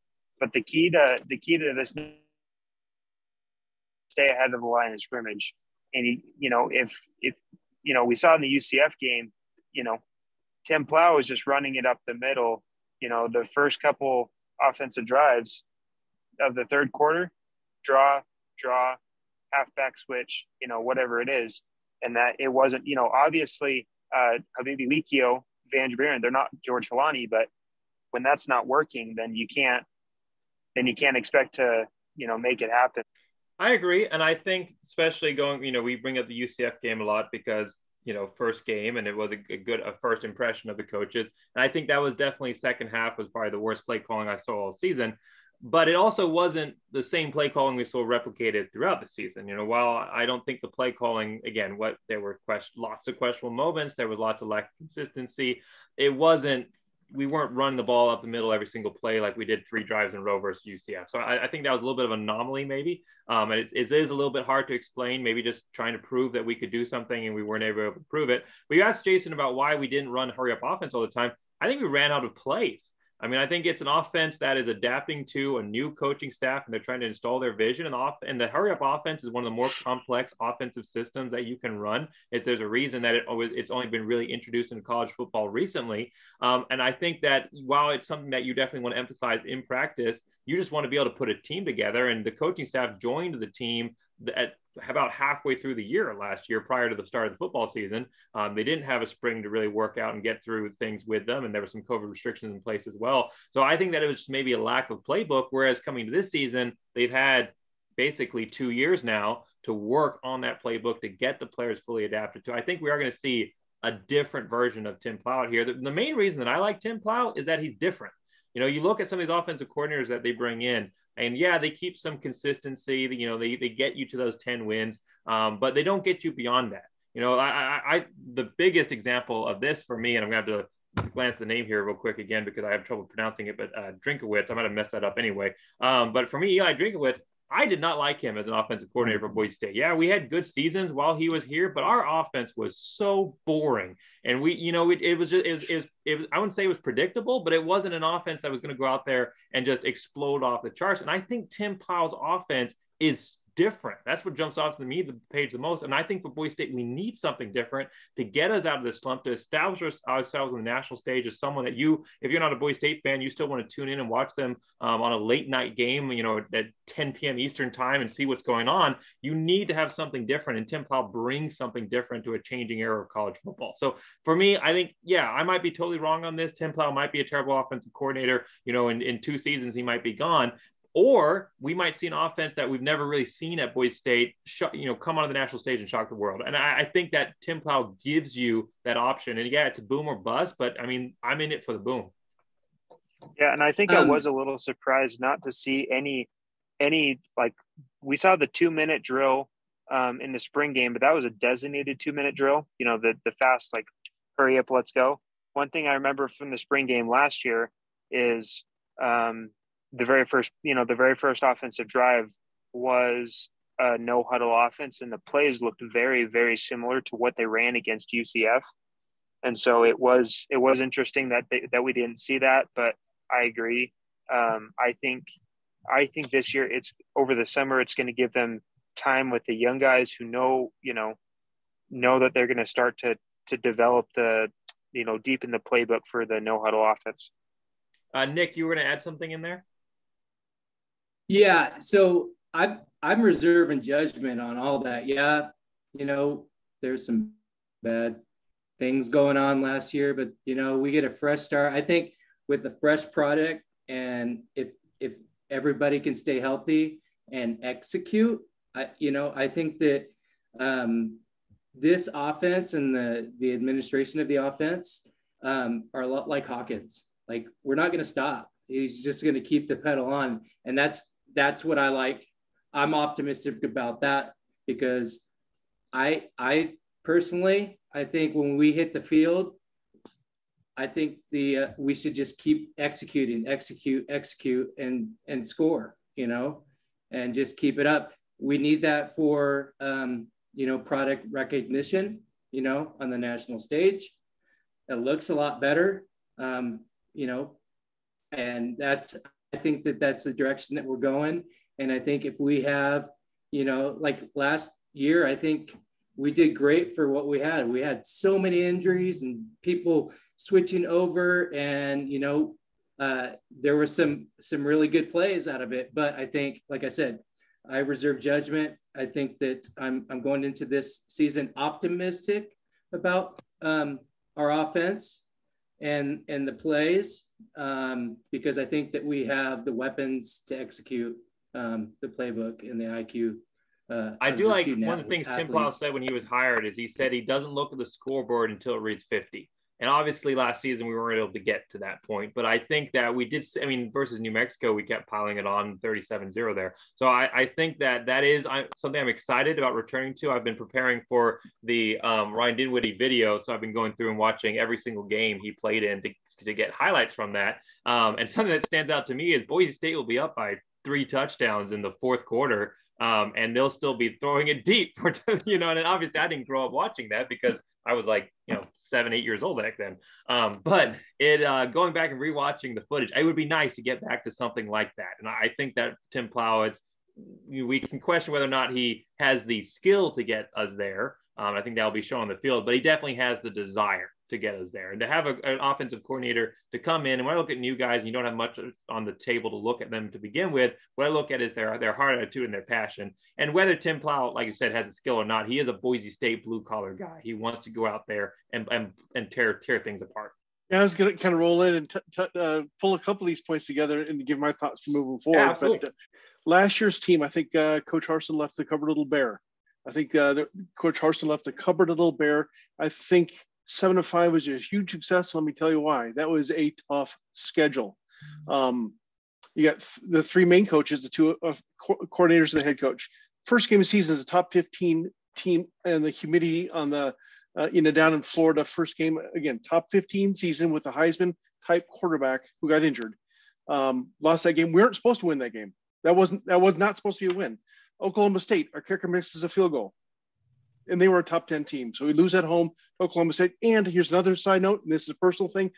the key to this, stay ahead of the line of scrimmage. And if we saw in the UCF game, Tim Plow was just running it up the middle. The first couple offensive drives of the 3rd quarter, draw, halfback switch, whatever it is. And that it wasn't, obviously Habibi Likio, Van Buren, they're not George Helani, but when that's not working, then you can't expect to, make it happen.
I agree. And I think especially we bring up the UCF game a lot because, first game, and it was a first impression of the coaches. And I think that was definitely second half was probably the worst play calling I saw all season. But it also wasn't the same play calling we saw replicated throughout the season. While I don't think the play calling, again, there were lots of questionable moments, there was lots of lack of consistency. It wasn't we weren't running the ball up the middle every single play like we did 3 drives in a row versus UCF. So I think that was a little bit of an anomaly maybe. And it is a little bit hard to explain, maybe just trying to prove that we could do something and we weren't able to prove it. But you asked Jason about why we didn't run hurry up offense all the time. I think we ran out of plays. I mean, I think it's an offense that is adapting to a new coaching staff, and they're trying to install their vision. And the hurry up offense is one of the more complex offensive systems that you can run. There's a reason that it's only been really introduced in college football recently. And I think that while it's something that you definitely want to emphasize in practice, you just want to be able to put a team together. And the coaching staff joined the team at about halfway through the year last year, prior to the start of the football season. They didn't have a spring to really work out and get through things with them. And there were some COVID restrictions in place as well. So I think that it was maybe a lack of playbook, whereas coming to this season, they've had basically 2 years now to work on that playbook to get the players fully adapted to. I think we are going to see a different version of Tim Plow here. The main reason that I like Tim Plow is that he's different. You know, you look at some of these offensive coordinators that they bring in, and yeah, they keep some consistency. You know, they get you to those 10 wins, but they don't get you beyond that. You know, the biggest example of this for me, and I'm going to have to glance the name here real quick again because I have trouble pronouncing it, but Drinkowitz, I might have messed that up anyway. But for me, Eli Drinkowitz, I did not like him as an offensive coordinator for Boise State. Yeah, we had good seasons while he was here, but our offense was so boring. And we, you know, it was I wouldn't say it was predictable, but it wasn't an offense that was going to go out there and just explode off the charts. And I think Tim Plow's offense is different. That's what jumps off to me the page the most. And I think for Boise State, we need something different to get us out of this slump, to establish ourselves on the national stage as someone that if you're not a Boise State fan, you still want to tune in and watch them on a late night game, you know, at 10 p.m. Eastern time and see what's going on. You need to have something different. And Tim Plow brings something different to a changing era of college football. So for me, I think, yeah, I might be totally wrong on this. Tim Plow might be a terrible offensive coordinator. You know, in 2 seasons, he might be gone. Or we might see an offense that we've never really seen at Boise State, come onto the national stage and shock the world. And I think that Tim Plow gives you that option. And yeah, it's a boom or bust, but I mean, I'm in it for the boom.
Yeah, and I think I was a little surprised not to see any like we saw the 2-minute drill in the spring game, but that was a designated 2-minute drill. You know, the fast, like, hurry up, let's go. One thing I remember from the spring game last year is the very first offensive drive was a no huddle offense, and the plays looked very, very similar to what they ran against UCF. And so it was interesting that we didn't see that, but I agree. I think this year, it's over the summer, it's going to give them time with the young guys who know that they're going to start to develop deepen the playbook for the no huddle offense.
Nick, you were going to add something in there?
Yeah, so I'm reserving judgment on all that. Yeah, you know, there's some bad things going on last year, but you know, we get a fresh start. I think with a fresh product, and if everybody can stay healthy and execute, I think that this offense and the administration of the offense are a lot like Hawkins. Like, we're not going to stop. He's just going to keep the pedal on, and that's what I like. I'm optimistic about that because I personally, I think when we hit the field, I think we should just keep execute and score, you know, and just keep it up. We need that for, product recognition, you know, on the national stage. It looks a lot better, and I think that's the direction that we're going. And I think if we have, like last year, I think we did great for what we had. We had so many injuries and people switching over, and, there were some really good plays out of it. But I think, like I said, I reserve judgment. I think that I'm going into this season optimistic about our offense and the plays, because I think that we have the weapons to execute the playbook and the IQ.
I do like one of the things Tim Plow said when he was hired is he said he doesn't look at the scoreboard until it reads 50. And obviously last season we weren't able to get to that point, but I think that we did. I mean, versus New Mexico, we kept piling it on 37-0 there. So I think that is something I'm excited about returning to. I've been preparing for the Ryan Dinwiddie video. So I've been going through and watching every single game he played in to to get highlights from that. And something that stands out to me is Boise State will be up by 3 touchdowns in the fourth quarter. And they'll still be throwing it deep for, and obviously I didn't grow up watching that because I was like, 7, 8 years old back then. But going back and rewatching the footage, it would be nice to get back to something like that. And I think that Tim Plow, we can question whether or not he has the skill to get us there. I think that'll be shown on the field, but he definitely has the desire to get us there. And to have an offensive coordinator to come in, and when I look at new guys and you don't have much on the table to look at them to begin with, what I look at is their heart attitude and their passion. And whether Tim Plow, like you said, has a skill or not, he is a Boise State blue collar guy. He wants to go out there and tear things apart.
Yeah, I was going to kind of roll in and pull a couple of these points together and give my thoughts for moving forward.
Yeah, absolutely.
But last year's team, I think Coach Harsin left the cupboard a little bare. I think Coach Harsin left the cupboard a little bare. I think 7-5 was a huge success. Let me tell you why. That was a tough schedule. You got the 3 main coaches, the 2 coordinators and the head coach. First game of the season is a top 15 team, and the humidity on the down in Florida. First game, again, top 15 season with a Heisman type quarterback who got injured. Lost that game. We weren't supposed to win that game. That was not supposed to be a win. Oklahoma State, our kicker misses a field goal, and they were a top 10 team. So we lose at home to Oklahoma State. And here's another side note, and this is a personal thing.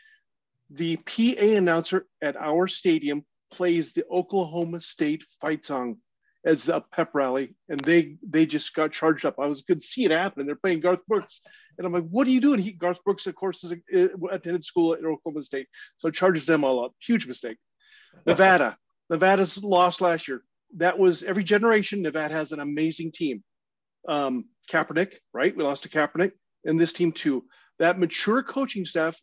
The PA announcer at our stadium plays the Oklahoma State fight song as a pep rally, and they just got charged up. I could see it happen. They're playing Garth Brooks, and I'm like, what are you doing? Garth Brooks, of course, attended school at Oklahoma State, so it charges them all up. Huge mistake. Nevada's lost last year. That was every generation. Nevada has an amazing team. Kaepernick, right? We lost to Kaepernick, and this team too. That mature coaching staff.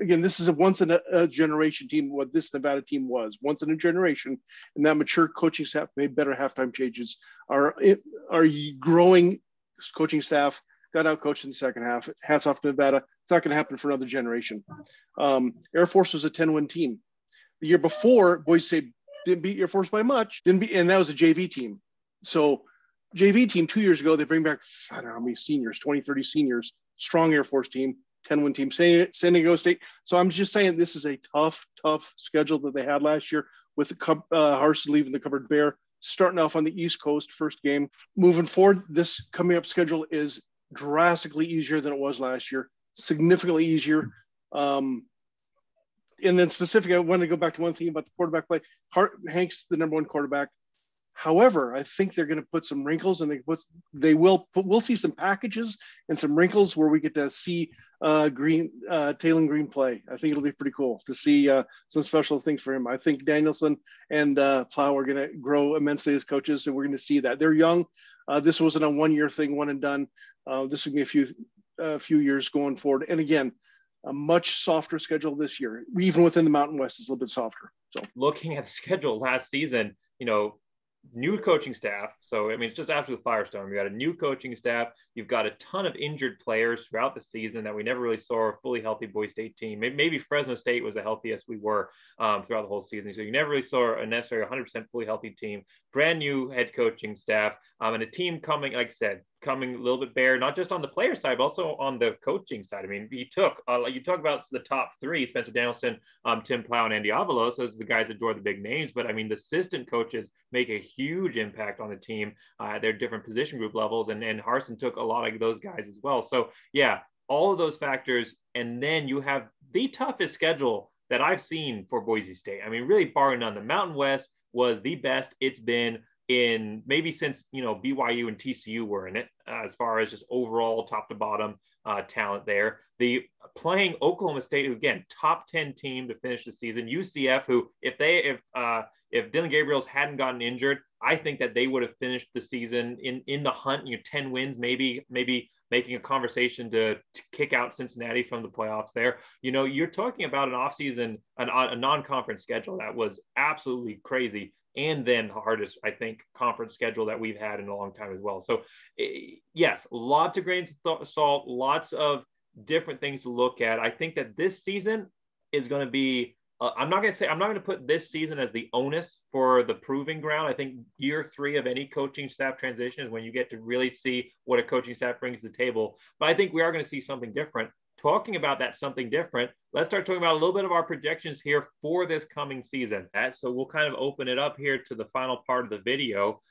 This is a once in a generation team. What this Nevada team was, once in a generation, and that mature coaching staff made better halftime changes. Our growing coaching staff got out coached in the second half. Hats off to Nevada. It's not going to happen for another generation. Air Force was a 10-win team. The year before, Boise State didn't beat Air Force by much. And that was a JV team. So JV team 2 years ago, they bring back, I don't know how many seniors, 20, 30 seniors, strong Air Force team, 10-win team, San Diego State. So I'm just saying this is a tough schedule that they had last year with the Harsin leaving the cupboard bare, starting off on the East Coast, first game. Moving forward, this coming up schedule is drastically easier than it was last year, significantly easier. And then specifically, I want to go back to one thing about the quarterback play. Hank's the number 1 quarterback. However, I think they're going to put some wrinkles, and we'll see some packages and some wrinkles where we get to see Taylon Green play. I think it'll be pretty cool to see some special things for him. I think Danielson and Plow are going to grow immensely as coaches, and we're going to see that. They're young. This wasn't a 1-year thing, one and done. This will be a few years going forward. And again, a much softer schedule this year. Even within the Mountain West, is a little bit softer. So
looking at the schedule last season, new coaching staff. So, it's just absolute firestorm. You got a new coaching staff. You've got a ton of injured players throughout the season that we never really saw a fully healthy Boise State team. Maybe Fresno State was the healthiest we were throughout the whole season. So you never really saw a necessarily 100% fully healthy team. Brand new head coaching staff and a team coming, like I said, coming a little bit bare, not just on the player side, but also on the coaching side. You talk about the top 3, Spencer Danielson, Tim Plow, and Andy Avalos. Those are the guys that draw the big names. But the assistant coaches make a huge impact on the team. Their different position group levels, and Harsin took a lot of those guys as well. So yeah, all of those factors. And then you have the toughest schedule that I've seen for Boise State. Really barring none. The Mountain West was the best it's been in maybe since BYU and TCU were in it, as far as just overall top to bottom talent there. The playing Oklahoma State, who again top 10 team to finish the season. UCF, who if Dylan Gabriels hadn't gotten injured, I think that they would have finished the season in the hunt. 10 wins, maybe making a conversation to kick out Cincinnati from the playoffs there. You're talking about an offseason, a non-conference schedule that was absolutely crazy. And then the hardest, I think, conference schedule that we've had in a long time as well. So yes, lots of grains of salt, lots of different things to look at. I think that this season is going to be, I'm not going to put this season as the onus for the proving ground. I think year 3 of any coaching staff transition is when you get to really see what a coaching staff brings to the table. But I think we are going to see something different talking about that something different, let's start talking about a little bit of our projections here for this coming season. So we'll kind of open it up here to the final part of the video.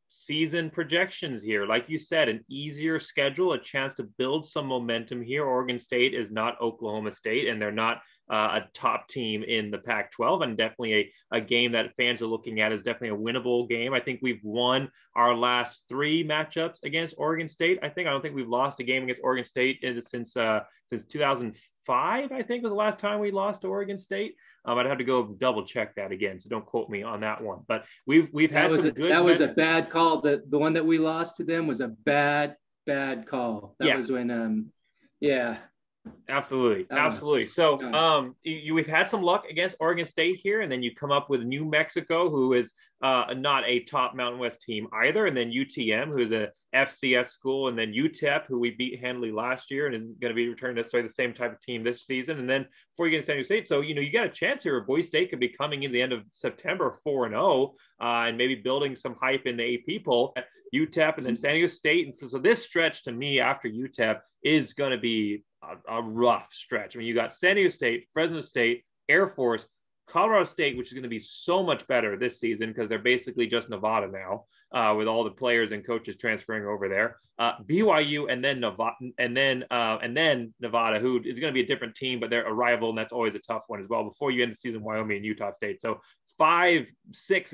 Season projections here. Like you said, an easier schedule, a chance to build some momentum here. Oregon State is not Oklahoma State, and they're not a top team in the Pac-12, and definitely a game that fans are looking at is definitely a winnable game. I think we've won our last 3 matchups against Oregon State. I don't think we've lost a game against Oregon State since 2005, I think was the last time we lost to Oregon State. I'd have to go double check that again, so don't quote me on that one. But we've had some good.
That was a bad call. The one that we lost to them was a bad call. That was when
Absolutely. So we've had some luck against Oregon State here, and then you come up with New Mexico, who is not a top Mountain West team either, and then UTM, who is a FCS school, and then UTEP, who we beat handily last year and is going to be returning necessarily the same type of team this season. And then before you get to San Diego State, so you got a chance here where Boise State could be coming in the end of September 4-0 and maybe building some hype in the AP poll. UTEP and then San Diego State. And so this stretch to me after UTEP is going to be a rough stretch. I mean, you got San Diego State, Fresno State, Air Force, Colorado State, which is going to be so much better this season because they're basically just Nevada now with all the players and coaches transferring over there. BYU and then Nevada, who is going to be a different team, but they're a rival, and that's always a tough one as well. Before you end the season, Wyoming and Utah State. So 5-6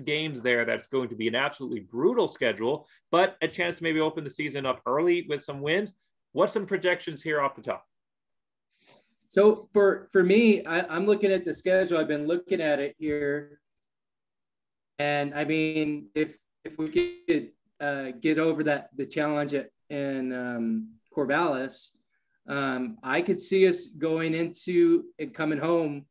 games there. That's going to be an absolutely brutal schedule, but a chance to maybe open the season up early with some wins. What's some projections here off the top?
So for me, I'm looking at the schedule. I've been looking at it here. And I mean, if we could get over the challenge in Corvallis, I could see us going into and coming home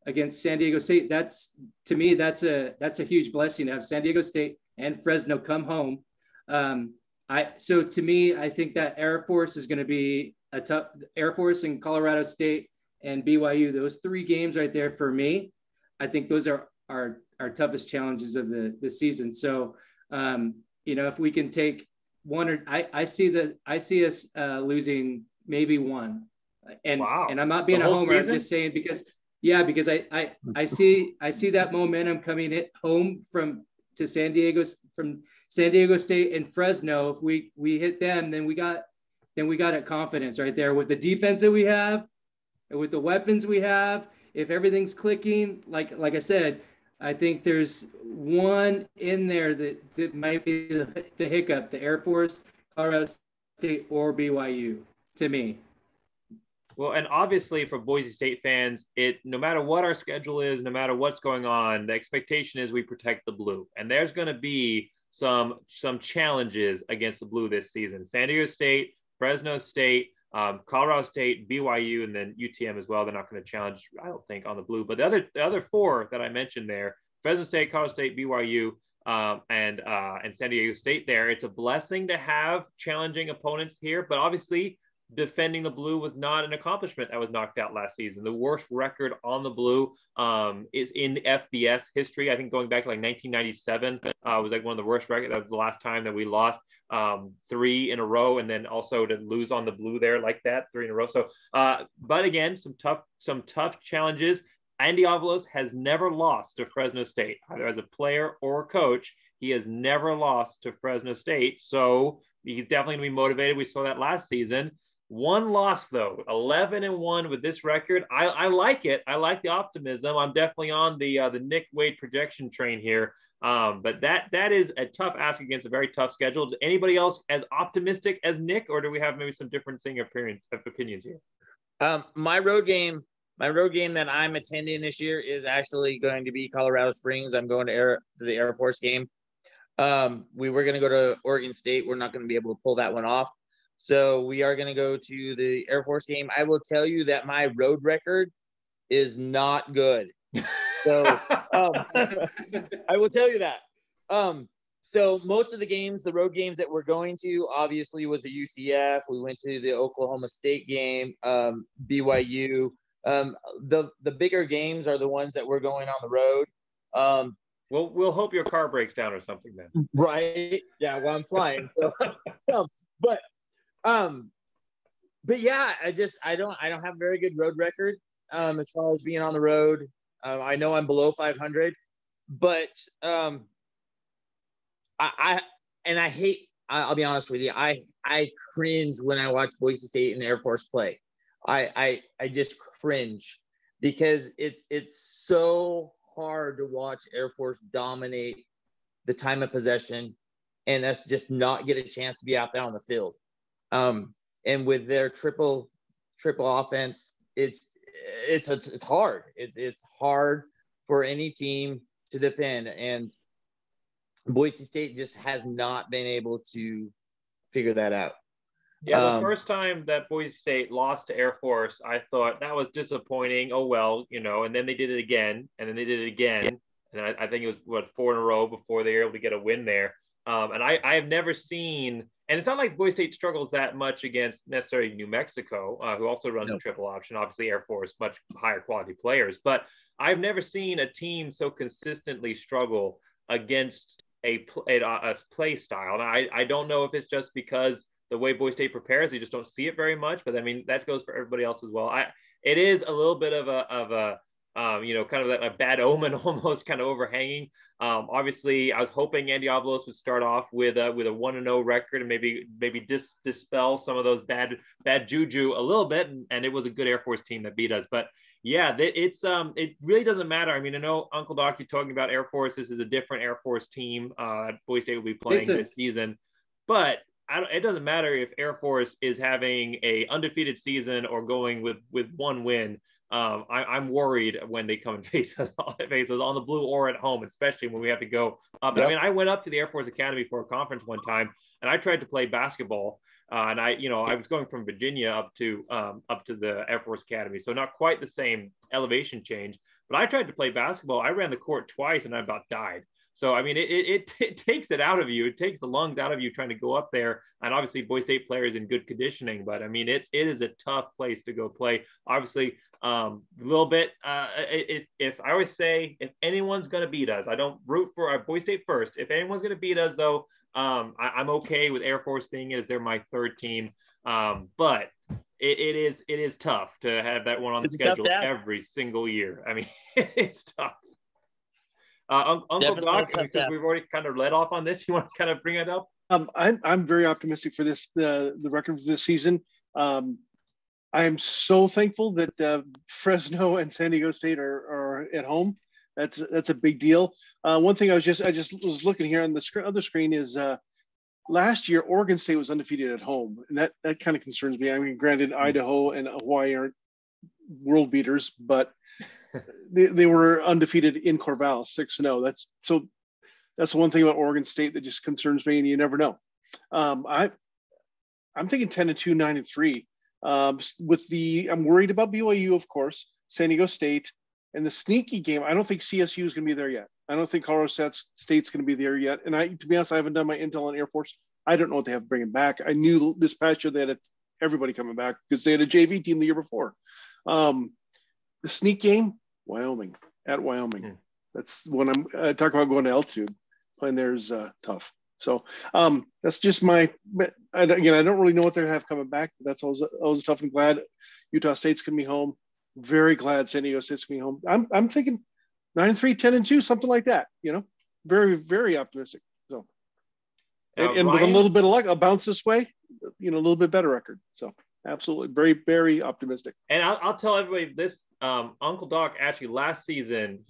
against San Diego State. To me, that's a huge blessing to have San Diego State and Fresno come home. So to me, I think that Air Force is going to be a tough. Air Force and Colorado State and BYU, those 3 games right there for me, I think those are our toughest challenges of the season. So, if we can take one, or I see us losing maybe 1, and I'm not being a homer. I'm just saying because I see that momentum coming home from San Diego State and Fresno. If we hit them, then we got a confidence right there with the defense that we have, and with the weapons we have. If everything's clicking, like I said, I think there's one in there that might be the hiccup: the Air Force, Colorado State, or BYU. To me.
Well, and obviously for Boise State fans, no matter what our schedule is, no matter what's going on, the expectation is we protect the blue. And there's going to be some challenges against the blue this season. San Diego State, Fresno State, Colorado State, BYU, and then UTM as well. They're not going to challenge, I don't think, on the blue. But the other 4 that I mentioned there, Fresno State, Colorado State, BYU, and San Diego State there, it's a blessing to have challenging opponents here. But obviously, defending the blue was not an accomplishment that was knocked out last season. The worst record on the blue is in the FBS history. I think going back to like 1997 was like one of the worst records. That was the last time that we lost 3 in a row, and then also to lose on the blue there like that 3 in a row. So, but again, some tough challenges. Andy Avalos has never lost to Fresno State, either as a player or a coach. He has never lost to Fresno State, so he's definitely going to be motivated. We saw that last season. 1 loss though, 11-1 with this record. I like it. I like the optimism. I'm definitely on the Nick Wade projection train here. But that is a tough ask against a very tough schedule. Is anybody else as optimistic as Nick, or do we have maybe some differencing opinions here?
My road game that I'm attending this year is actually going to be Colorado Springs. I'm going to the Air Force game. We were going to go to Oregon State. We're not going to be able to pull that one off. So we are going to go to the Air Force game. I will tell you that my road record is not good. So I will tell you that. So most of the road games that we're going to, obviously, was the UCF. We went to the Oklahoma State game, BYU. The bigger games are the ones that we're going on the road.
We'll hope your car breaks down or something then.
Right. Yeah. Well, I'm flying. So, but yeah, I don't have a very good road record as far as being on the road. I know I'm below 500, but I hate. I'll be honest with you. I cringe when I watch Boise State and Air Force play. I just cringe because it's so hard to watch Air Force dominate the time of possession and us just not get a chance to be out there on the field. And with their triple offense, it's hard. It's hard for any team to defend, and Boise State just has not been able to figure that out.
Yeah, the first time that Boise State lost to Air Force, I thought that was disappointing. Oh, well, and then they did it again, and then they did it again. And I think it was 4 in a row before they were able to get a win there. And I have never seen, and it's not like Boise State struggles that much against necessarily New Mexico, who also runs a triple option. Obviously, Air Force, much higher quality players. But I've never seen a team so consistently struggle against a play style. And I don't know if it's just because the way Boise State prepares, you just don't see it very much. But I mean, that goes for everybody else as well. It is a little bit of a kind of a bad omen almost kind of overhanging. Obviously, I was hoping Andy Avalos would start off with a 1-0 record and maybe dispel some of those bad juju a little bit. And it was a good Air Force team that beat us. But yeah, it really doesn't matter. I mean, I know Uncle Doc, you're talking about Air Force. This is a different Air Force team. Boise State will be playing this season, but it doesn't matter if Air Force is having a undefeated season or going with one win. I'm worried when they come and face us on the blue or at home, especially when we have to go up. Yep. I mean, I went up to the Air Force Academy for a conference one time, and I tried to play basketball. And I was going from Virginia up to the Air Force Academy, so not quite the same elevation change. But I tried to play basketball. I ran the court twice, and I about died. So I mean, it takes it out of you. It takes the lungs out of you trying to go up there. And obviously, Boise State players in good conditioning, but I mean, it is a tough place to go play. Obviously, a little bit. If I always say, if anyone's going to beat us, I don't root for Boise State first. If anyone's going to beat us, though, I'm okay with Air Force being it as they're my third team. But it is tough to have that one on the schedule every single year. I mean, it's tough. Uncle Doc, because we've already kind of led off on this, you want to kind of bring it up?
I'm very optimistic for the record for this season. I am so thankful that Fresno and San Diego State are at home. That's a big deal. One thing I just was looking here on the other screen is last year Oregon State was undefeated at home, and that kind of concerns me. I mean, granted, Idaho and Hawaii aren't world beaters, but they were undefeated in Corvallis, 6-0. That's the one thing about Oregon State that just concerns me, and you never know. I'm thinking 10-2, 9-3. I'm worried about BYU, of course, San Diego State, and the sneaky game. I don't think CSU is going to be there yet. I don't think Colorado State's going to be there yet. And to be honest, I haven't done my intel on Air Force. I don't know what they have bringing back. I knew this past year they had everybody coming back because they had a JV team the year before. The sneak game, Wyoming. That's when I'm talking about going to altitude. Playing there is tough. So that's just I don't really know what they have coming back. But that's always tough. I'm glad Utah State's going to be home. Very glad San Diego State's going to be home. I'm thinking 9-3, 10-2, something like that. Very, very optimistic. So, and with a little bit of luck, I'll bounce this way. A little bit better record. So absolutely, very, very optimistic.
And I'll tell everybody this: Uncle Doc actually last season,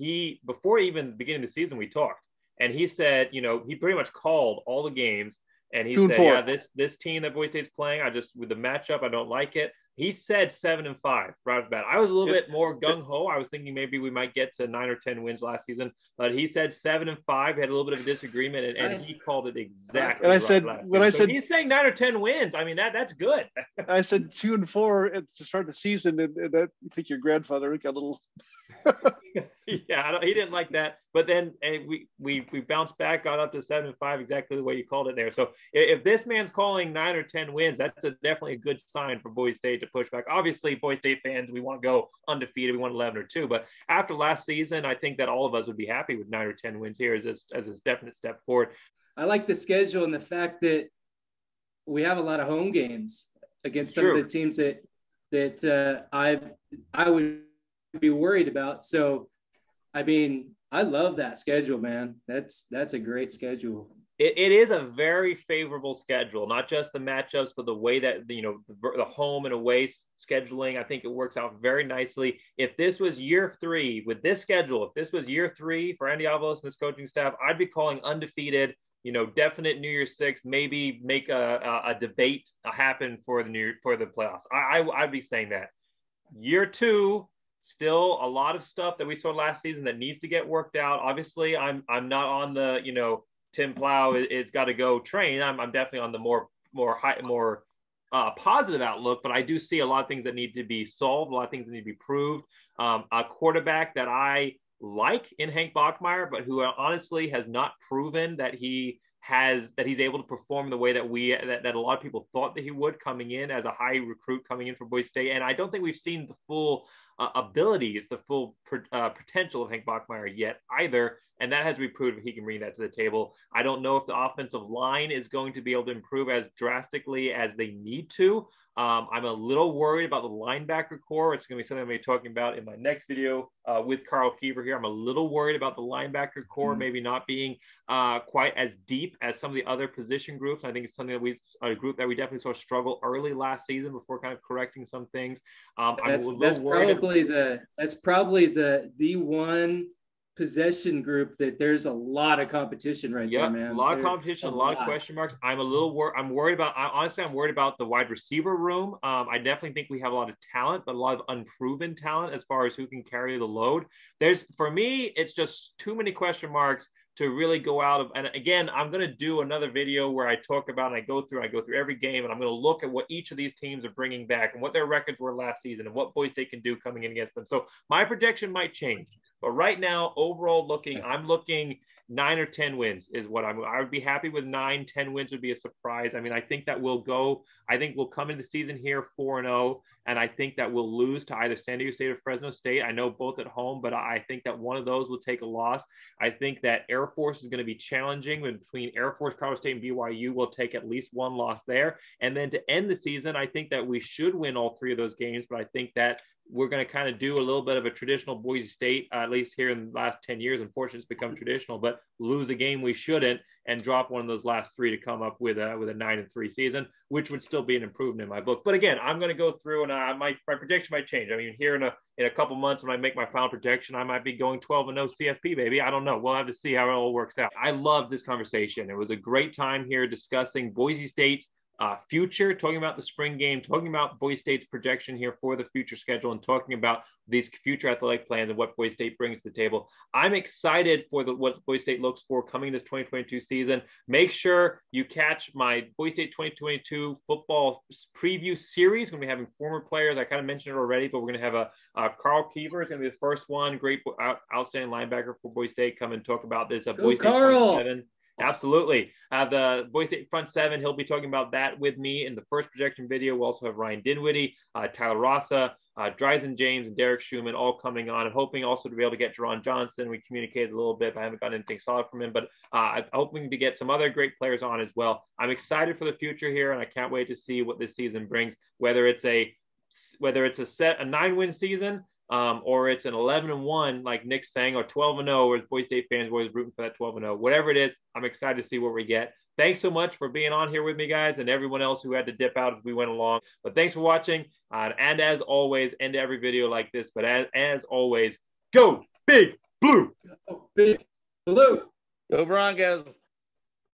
before even the beginning of the season, we talked. And he said, he pretty much called all the games, and he said, yeah, this team that Boise State's playing, with the matchup, I don't like it. He said 7-5 right off the bat. I was a little bit more gung ho. I was thinking maybe we might get to 9 or 10 wins last season, but he said 7-5. Had a little bit of a disagreement, and he called it exactly.
And I said,
he's saying 9 or 10 wins. I mean, that's good.
I said 2-4 to start the season, and I think your grandfather got a little.
Yeah, he didn't like that. But then we bounced back, got up to 7-5, exactly the way you called it there. So if this man's calling 9 or 10 wins, that's definitely a good sign for Boise State to push back. Obviously, Boise State fans, we want to go undefeated. We want 11 or 2. But after last season, I think that all of us would be happy with 9 or 10 wins here as a definite step forward.
I like the schedule and the fact that we have a lot of home games. against some of the teams that I would be worried about. So, I mean, I love that schedule, man. That's a great schedule.
It is a very favorable schedule, not just the matchups, but the way that, the home and away scheduling. I think it works out very nicely. If this was year 3 with this schedule, if this was year 3 for Andy Avalos and his coaching staff, I'd be calling undefeated, definite New Year's Six, maybe make a debate happen for the playoffs. I'd be saying that. Year 2, still a lot of stuff that we saw last season that needs to get worked out. Obviously, I'm not on the, Tim Plow it's got to go train. I'm definitely on the more positive outlook, but I do see a lot of things that need to be solved, a lot of things that need to be proved. A quarterback that I like in Hank Bachmeier, but who honestly has not proven that he's able to perform the way that that a lot of people thought that he would coming in as a high recruit coming in for Boise State. And I don't think we've seen the full abilities, the full potential of Hank Bachmeier yet either. And that has to be proved if he can bring that to the table. I don't know if the offensive line is going to be able to improve as drastically as they need to. I'm a little worried about the linebacker core. It's going to be something I'm going to be talking about in my next video with Carl Kiever here. I'm a little worried about the linebacker core maybe not being quite as deep as some of the other position groups. I think it's something that a group that we definitely saw struggle early last season before kind of correcting some things.
That's probably the one possession group that there's a lot of competition right there, man.
A lot of competition, a lot of question marks. I'm worried about, honestly, I'm worried about the wide receiver room. I definitely think we have a lot of talent, but a lot of unproven talent as far as who can carry the load. For me, it's just too many question marks to really go out of. And again, I'm going to do another video where I talk about, and I go through every game, and I'm going to look at what each of these teams are bringing back and what their records were last season and what Boise State can do coming in against them. So my projection might change, but right now, overall I'm looking 9 or 10 wins is what I would be happy with. 9, 10 wins would be a surprise. I mean, I think we'll come into the season here 4-0, and I think that we'll lose to either San Diego State or Fresno State. I know both at home, but I think that one of those will take a loss. I think that Air Force is going to be challenging. Between Air Force, Colorado State, and BYU, we'll take at least one loss there. And then to end the season, I think that we should win all 3 of those games, but I think that we're going to kind of do a little bit of a traditional Boise State, at least here in the last 10 years. Unfortunately, it's become traditional, but lose a game we shouldn't and drop one of those last 3 to come up with a 9-3 season, which would still be an improvement in my book. But again, I'm going to go through, and my prediction might change. I mean, here in a couple months when I make my final projection, I might be going 12-0 CFP, baby. I don't know. We'll have to see how it all works out. I love this conversation. It was a great time here discussing Boise State's future, talking about the spring game, talking about Boise State's projection here for the future schedule, and talking about these future athletic plans and what Boise State brings to the table. I'm excited for what Boise State looks for coming this 2022 season. Make sure you catch my Boise State 2022 football preview series. We're going to be having former players. I kind of mentioned it already, but we're going to have a Carl Kiever is going to be the first one. Great, outstanding linebacker for Boise State. Come and talk about this. Boise State 27. Absolutely. The Boise State front 7, he'll be talking about that with me in the first projection video. We'll also have Ryan Dinwiddie, Tyler Rassa, Dryzen James, and Derek Schumann all coming on. I'm hoping also to be able to get Jerron Johnson. We communicated a little bit, but I haven't gotten anything solid from him. But I'm hoping to get some other great players on as well. I'm excited for the future here, and I can't wait to see what this season brings, whether it's a 9-win season, or it's an 11-1 like Nick's saying, or 12-0, where Boise State fans were always rooting for that 12-0. Whatever it is, I'm excited to see what we get. Thanks so much for being on here with me, guys, and everyone else who had to dip out as we went along. But thanks for watching, and as always, end every video like this. But as always, go Big Blue!
Go Big Blue!
Go Broncos!